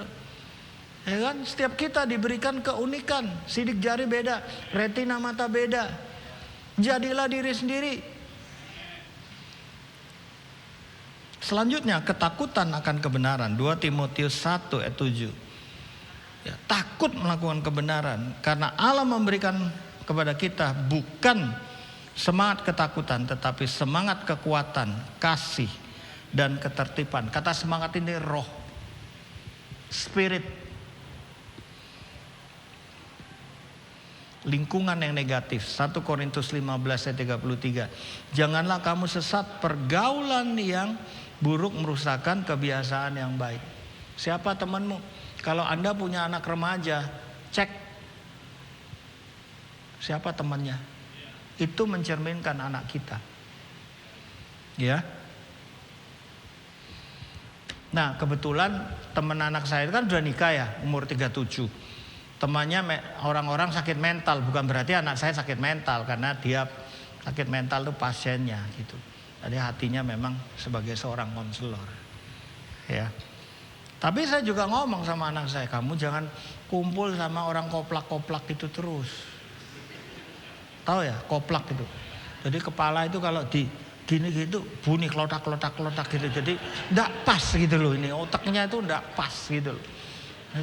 Ya kan? Setiap kita diberikan keunikan. Sidik jari beda, retina mata beda. Jadilah diri sendiri. Selanjutnya, ketakutan akan kebenaran. 2 Timotius 1 ayat 7. Ya, takut melakukan kebenaran karena Allah memberikan kepada kita bukan semangat ketakutan, tetapi semangat kekuatan, kasih, dan ketertiban. Kata semangat ini roh, spirit. Lingkungan yang negatif. 1 Korintus 15 ayat 33. Janganlah kamu sesat pergaulan yang buruk merusakkan kebiasaan yang baik. Siapa temanmu? Kalau Anda punya anak remaja, cek siapa temannya. Itu mencerminkan anak kita. Ya. Nah, kebetulan teman anak saya itu kan udah nikah ya, umur 37. Temannya orang-orang sakit mental, bukan berarti anak saya sakit mental, karena dia sakit mental itu pasiennya gitu. Jadi hatinya memang sebagai seorang konselor. Ya. Tapi saya juga ngomong sama anak saya, kamu jangan kumpul sama orang koplak-koplak itu terus. Tahu ya, koplak itu. Jadi kepala itu kalau di gini gitu bunyi klotak gitu. Jadi enggak pas gitu loh, ini otaknya itu enggak pas gitu loh.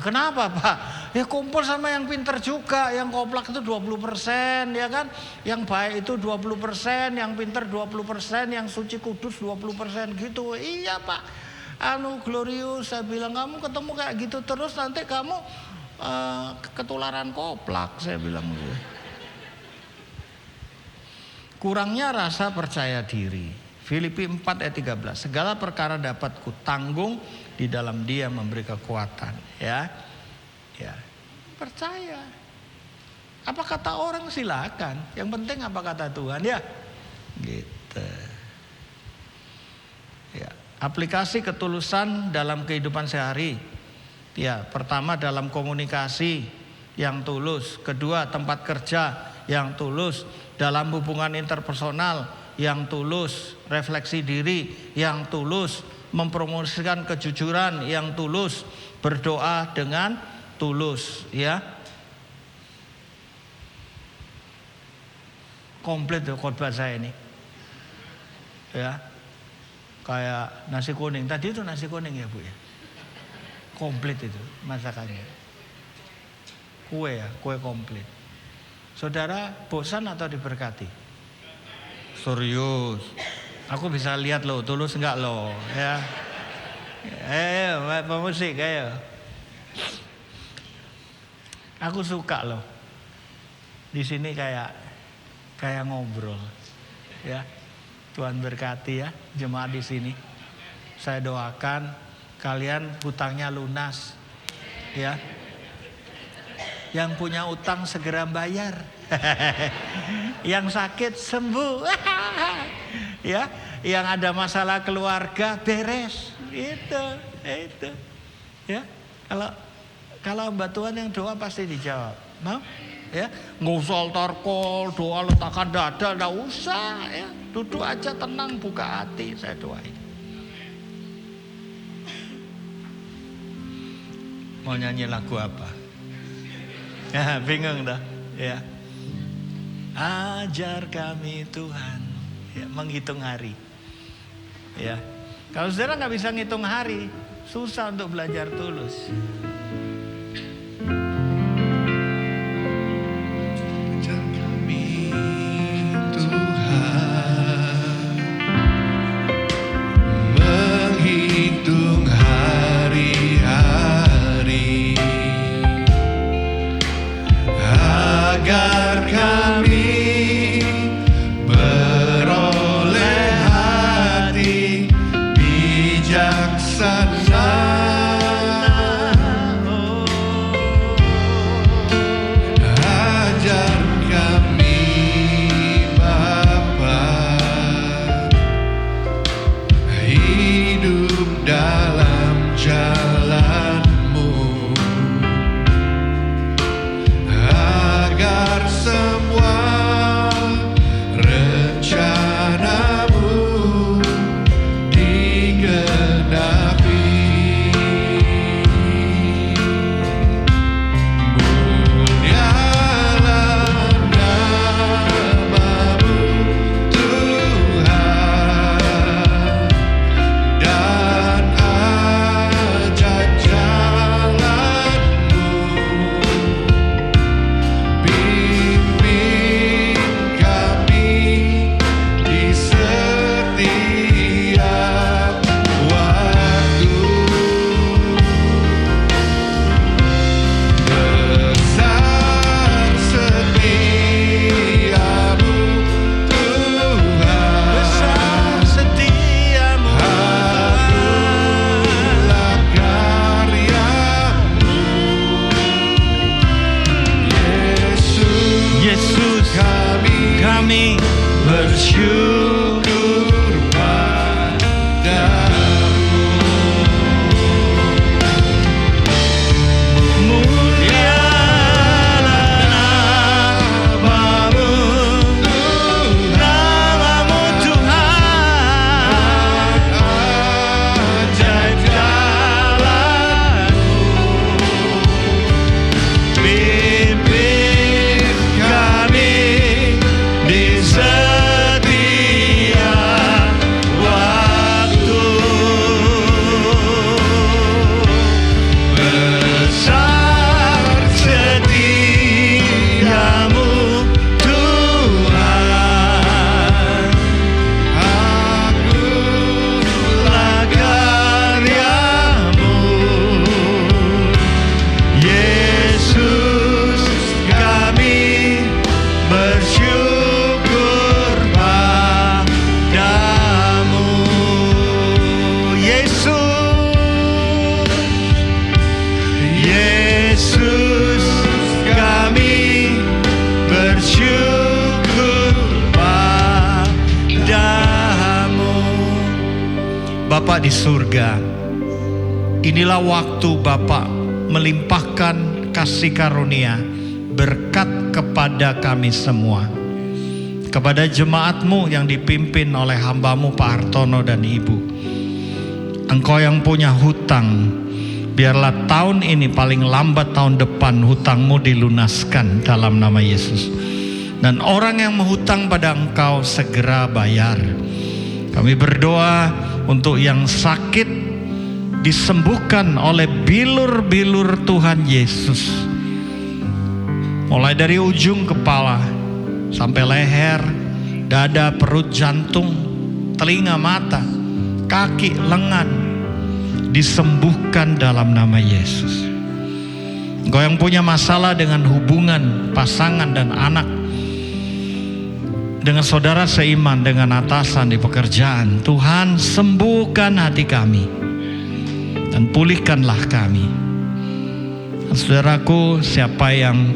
Kenapa Pak? Ya kumpul sama yang pinter juga, yang koplak itu 20% ya kan, yang baik itu 20%, yang pinter 20%, yang suci kudus 20% gitu. Iya Pak, Glorius, saya bilang kamu ketemu kayak gitu terus nanti kamu ketularan koplak, saya bilang gitu. Kurangnya rasa percaya diri. Filipi 4 ayat 13. Segala perkara dapat kutanggung di dalam Dia memberi kekuatan, ya. Ya. Percaya. Apa kata orang silakan, yang penting apa kata Tuhan, ya. Gitu. Ya, aplikasi ketulusan dalam kehidupan sehari. Ya, pertama dalam komunikasi yang tulus, kedua tempat kerja yang tulus, dalam hubungan interpersonal yang tulus, refleksi diri yang tulus, mempromosikan kejujuran yang tulus, berdoa dengan tulus, ya. Komplit tuh khotbah saya ini. Ya. Kayak nasi kuning. Tadi itu nasi kuning ya, Bu ya. Komplit itu masakannya. Kue ya, kue komplit. Saudara bosan atau diberkati? Serius. Aku bisa lihat loh, tulus enggak loh, ya. Ayo, pemusik, ayo. Aku suka loh. Di sini kayak ngobrol, ya. Tuhan berkati ya jemaat di sini. Saya doakan kalian hutangnya lunas, ya. Yang punya utang segera bayar. Yang sakit sembuh. Ya, yang ada masalah keluarga beres. Itu. Ya. Kalau hamba Tuhan yang doa pasti dijawab. Mau? Ya, nggak usah altar call, doa letakkan dada, nggak usah ya. Duduk aja tenang, buka hati, saya doain. Mau nyanyi lagu apa? Ya, bingung dah, ya. Ajar kami Tuhan, ya, menghitung hari. Ya, kalau saudara nggak bisa ngitung hari, susah untuk belajar tulus. Ajar kami Tuhan menghitung hari-hari agar kami beroleh hati bijaksana. Bapa di surga, inilah waktu Bapa melimpahkan kasih karunia, berkat kepada kami semua. Kepada jemaat-Mu yang dipimpin oleh hamba-Mu Pak Hartono dan Ibu. Engkau yang punya hutang, biarlah tahun ini paling lambat tahun depan hutang-Mu dilunaskan dalam nama Yesus. Dan orang yang menghutang pada Engkau segera bayar. Kami berdoa untuk yang sakit disembuhkan oleh bilur-bilur Tuhan Yesus. Mulai dari ujung kepala sampai leher, dada, perut, jantung, telinga, mata, kaki, lengan, disembuhkan dalam nama Yesus. Engkau yang punya masalah dengan hubungan pasangan dan anak, dengan saudara seiman, dengan atasan di pekerjaan, Tuhan sembuhkan hati kami dan pulihkanlah kami. Dan saudaraku, siapa yang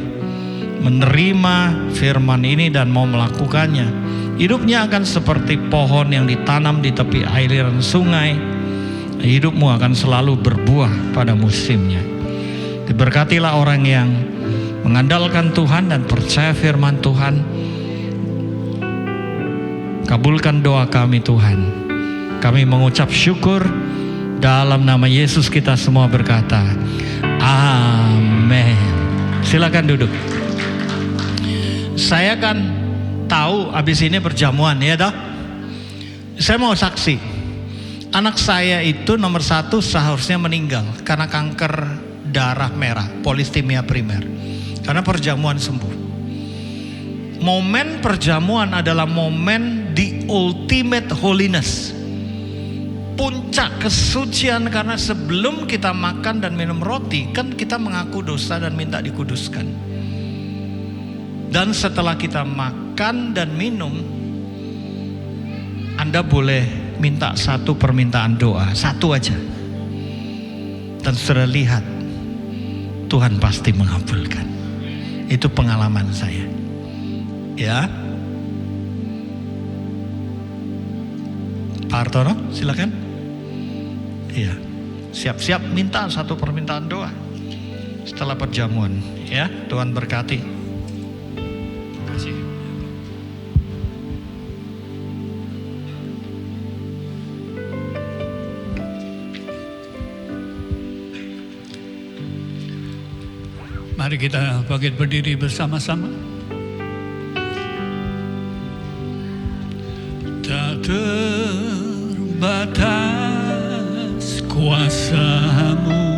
menerima firman ini dan mau melakukannya, hidupnya akan seperti pohon yang ditanam di tepi aliran sungai. Hidupmu akan selalu berbuah pada musimnya. Diberkatilah orang yang mengandalkan Tuhan dan percaya firman Tuhan. Kabulkan doa kami Tuhan. Kami mengucap syukur dalam nama Yesus kita semua berkata, amin. Silakan duduk. Saya kan tahu abis ini perjamuan, ya toh? Saya mau saksi. Anak saya itu nomor 1 seharusnya meninggal karena kanker darah merah, polistimia primer. Karena perjamuan sembuh. Momen perjamuan adalah momen the ultimate holiness, puncak kesucian, karena sebelum kita makan dan minum roti kan kita mengaku dosa dan minta dikuduskan. Dan setelah kita makan dan minum, Anda boleh minta satu permintaan doa, satu aja, dan sudah lihat Tuhan pasti mengabulkan. Itu pengalaman saya. Ya, Pak Hartono, silakan. Iya, siap-siap minta satu permintaan doa setelah perjamuan. Ya, Tuhan berkati. Mari kita bangkit berdiri bersama-sama. Tak terbatas kuasa-Mu,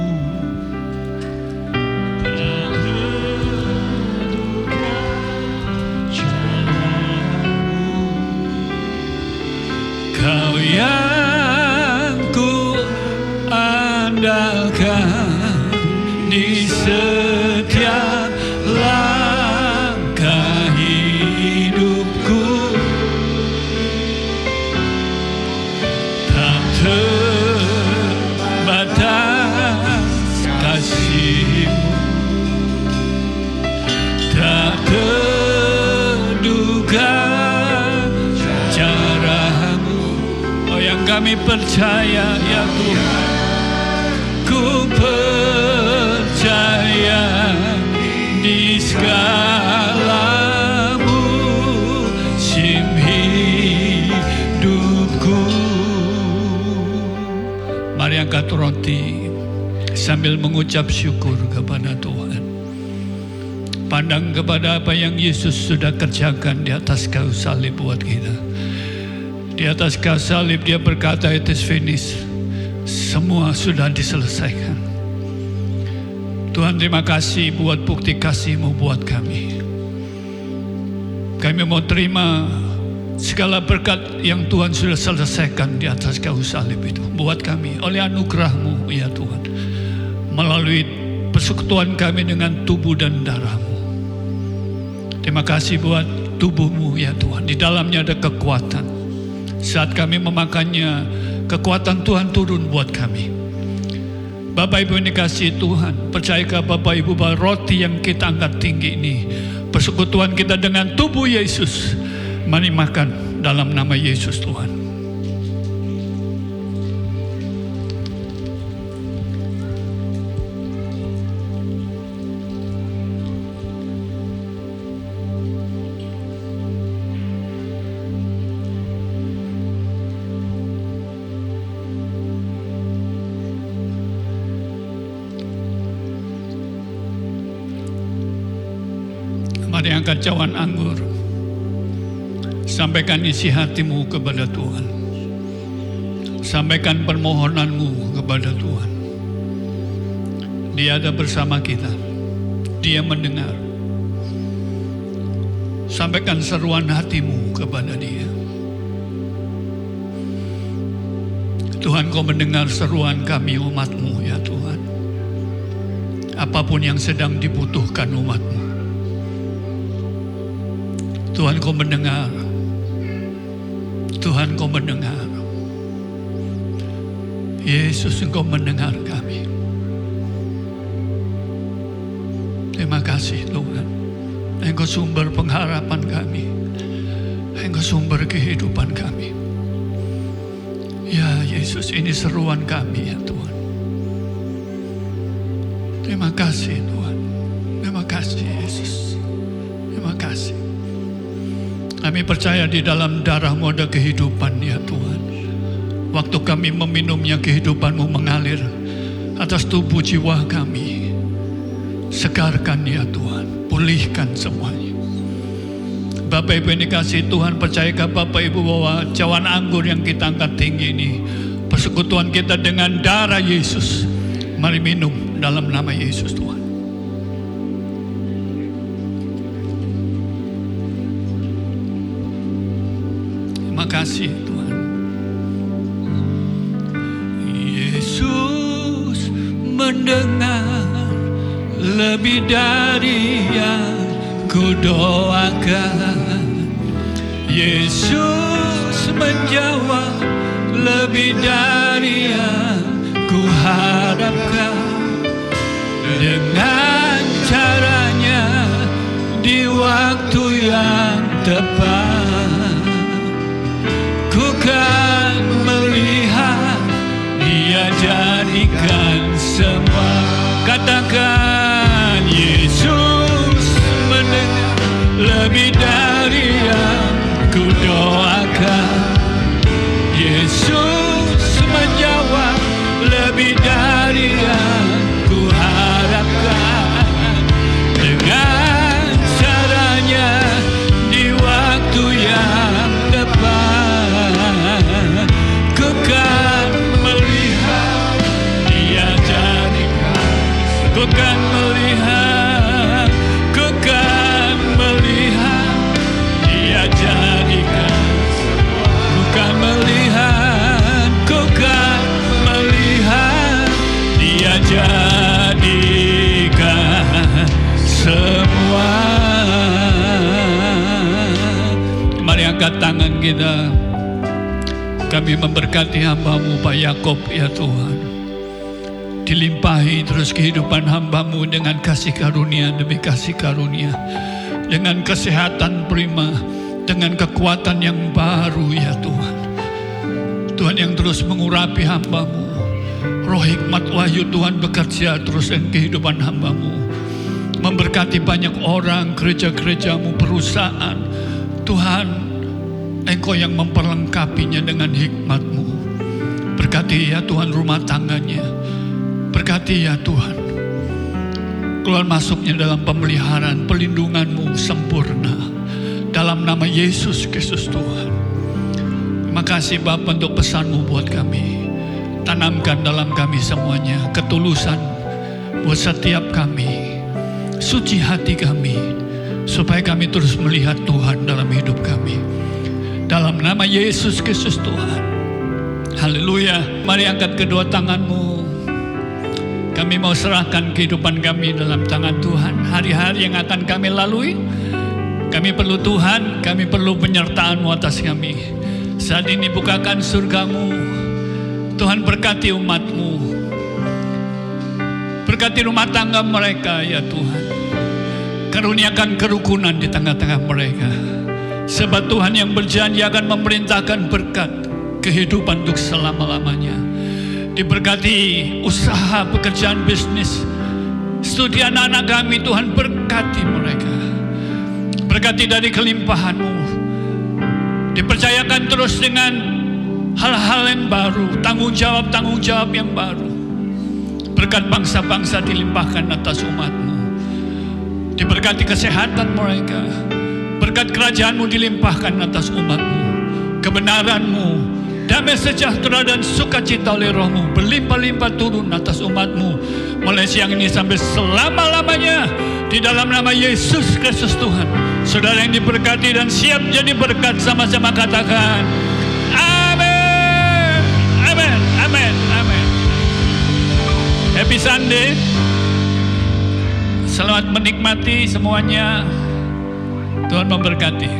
tak terduga cara-Mu. Kau yang ku andalkan di setiap langkah hidupku. Tak terbatas kasih-Mu, tak terduga cara-Mu. Oh, yang kami percaya ya Tuhan, ku percaya di segala musim hidupku. Mari angkat roti sambil mengucap syukur kepada Tuhan. Pandang kepada apa yang Yesus sudah kerjakan di atas kayu salib buat kita. Di atas kayu salib Dia berkata, it is finished. Semua sudah diselesaikan. Tuhan, terima kasih buat bukti kasih-Mu buat kami. Kami mau terima segala berkat yang Tuhan sudah selesaikan di atas kayu salib itu buat kami oleh anugerah-Mu ya Tuhan, melalui persekutuan kami dengan tubuh dan darah-Mu. Terima kasih buat tubuh-Mu ya Tuhan, di dalamnya ada kekuatan. Saat kami memakannya, kekuatan Tuhan turun buat kami. Bapak Ibu yang dikasihi Tuhan, percayakah Bapak Ibu bahwa roti yang kita angkat tinggi ini persekutuan kita dengan tubuh Yesus? Mari makan dalam nama Yesus Tuhan. Mari angkat cawan anggur. Sampaikan isi hatimu kepada Tuhan. Sampaikan permohonanmu kepada Tuhan. Dia ada bersama kita. Dia mendengar. Sampaikan seruan hatimu kepada Dia. Tuhan, Kau mendengar seruan kami umat-Mu ya Tuhan. Apapun yang sedang dibutuhkan umat-Mu, Tuhan, Kau mendengar. Tuhan, Kau mendengar. Yesus, Engkau mendengar kami. Terima kasih Tuhan. Engkau sumber pengharapan kami. Engkau sumber kehidupan kami. Ya Yesus, ini seruan kami ya Tuhan. Terima kasih Tuhan. Terima kasih Yesus. Terima kasih. Kami percaya di dalam darah-Mu ada kehidupan ya Tuhan. Waktu kami meminumnya, kehidupan-Mu mengalir atas tubuh jiwa kami. Segarkan ya Tuhan, pulihkan semuanya. Bapak Ibu yang dikasihi Tuhan, percayakah Bapak Ibu bahwa cawan anggur yang kita angkat tinggi ini persekutuan kita dengan darah Yesus. Mari minum dalam nama Yesus Tuhan. Terima kasih Tuhan. Yesus mendengar lebih dari yang ku doakan. Yesus menjawab lebih dari yang ku harapkan. Dengan caranya di waktu yang tepat, ku kan melihat Dia jadikan semua. Katakan, Yesus mendengar lebih dari yang ku doakan. Yesus menjawab lebih dari yang ku harapkan. Dengan caranya di waktu yang tepat, ku kan melihat Dia jadikan. Ku kan melihat, ku kan melihat Dia jadikan. Ku kan melihat, ku kan melihat Dia jadikan semua. Mari angkat tangan kita. Kami memberkati hamba-Mu Pak Yakob ya Tuhan. Dilimpahi terus kehidupan hamba-Mu dengan kasih karunia demi kasih karunia. Dengan kesehatan prima, dengan kekuatan yang baru ya Tuhan. Tuhan yang terus mengurapi hamba-Mu. Roh hikmat wahyu Tuhan bekerja terus dengan kehidupan hamba-Mu. Memberkati banyak orang, gereja-gereja-Mu, perusahaan. Tuhan, Engkau yang memperlengkapinya dengan hikmat-Mu. Berkati ya Tuhan rumah tangganya. Berkati ya Tuhan. Keluar masuknya dalam pemeliharaan, pelindungan-Mu sempurna. Dalam nama Yesus Kristus Tuhan. Terima kasih Bapa untuk pesan-Mu buat kami. Tanamkan dalam kami semuanya ketulusan buat setiap kami. Suci hati kami. Supaya kami terus melihat Tuhan dalam hidup kami. Dalam nama Yesus Kristus Tuhan. Haleluya. Mari angkat kedua tangan-Mu. Kami mau serahkan kehidupan kami dalam tangan Tuhan. Hari-hari yang akan kami lalui, kami perlu Tuhan, kami perlu penyertaan-Mu atas kami. Saat ini bukakan surga-Mu. Tuhan berkati umat-Mu. Berkati rumah tangga mereka ya Tuhan. Karuniakan kerukunan di tengah-tengah mereka. Sebab Tuhan yang berjanji akan memerintahkan berkat kehidupan untuk selama-lamanya. Diberkati usaha, pekerjaan, bisnis, studi anak-anak kami. Tuhan berkati mereka. Berkati dari kelimpahan-Mu. Dipercayakan terus dengan hal-hal yang baru, tanggung jawab yang baru. Berkat bangsa-bangsa dilimpahkan atas umat-Mu. Diberkati kesehatan mereka. Berkat kerajaan-Mu dilimpahkan atas umat-Mu. Kebenaran-Mu, damai sejahtera dan sukacita oleh Roh-Mu berlimpah-limpah turun atas umat-Mu mulai siang ini sampai selama-lamanya di dalam nama Yesus Kristus Tuhan. Saudara yang diberkati dan siap jadi berkat, sama-sama katakan amin, amin, amin, amin. Happy Sunday. Selamat menikmati semuanya. Tuhan memberkati.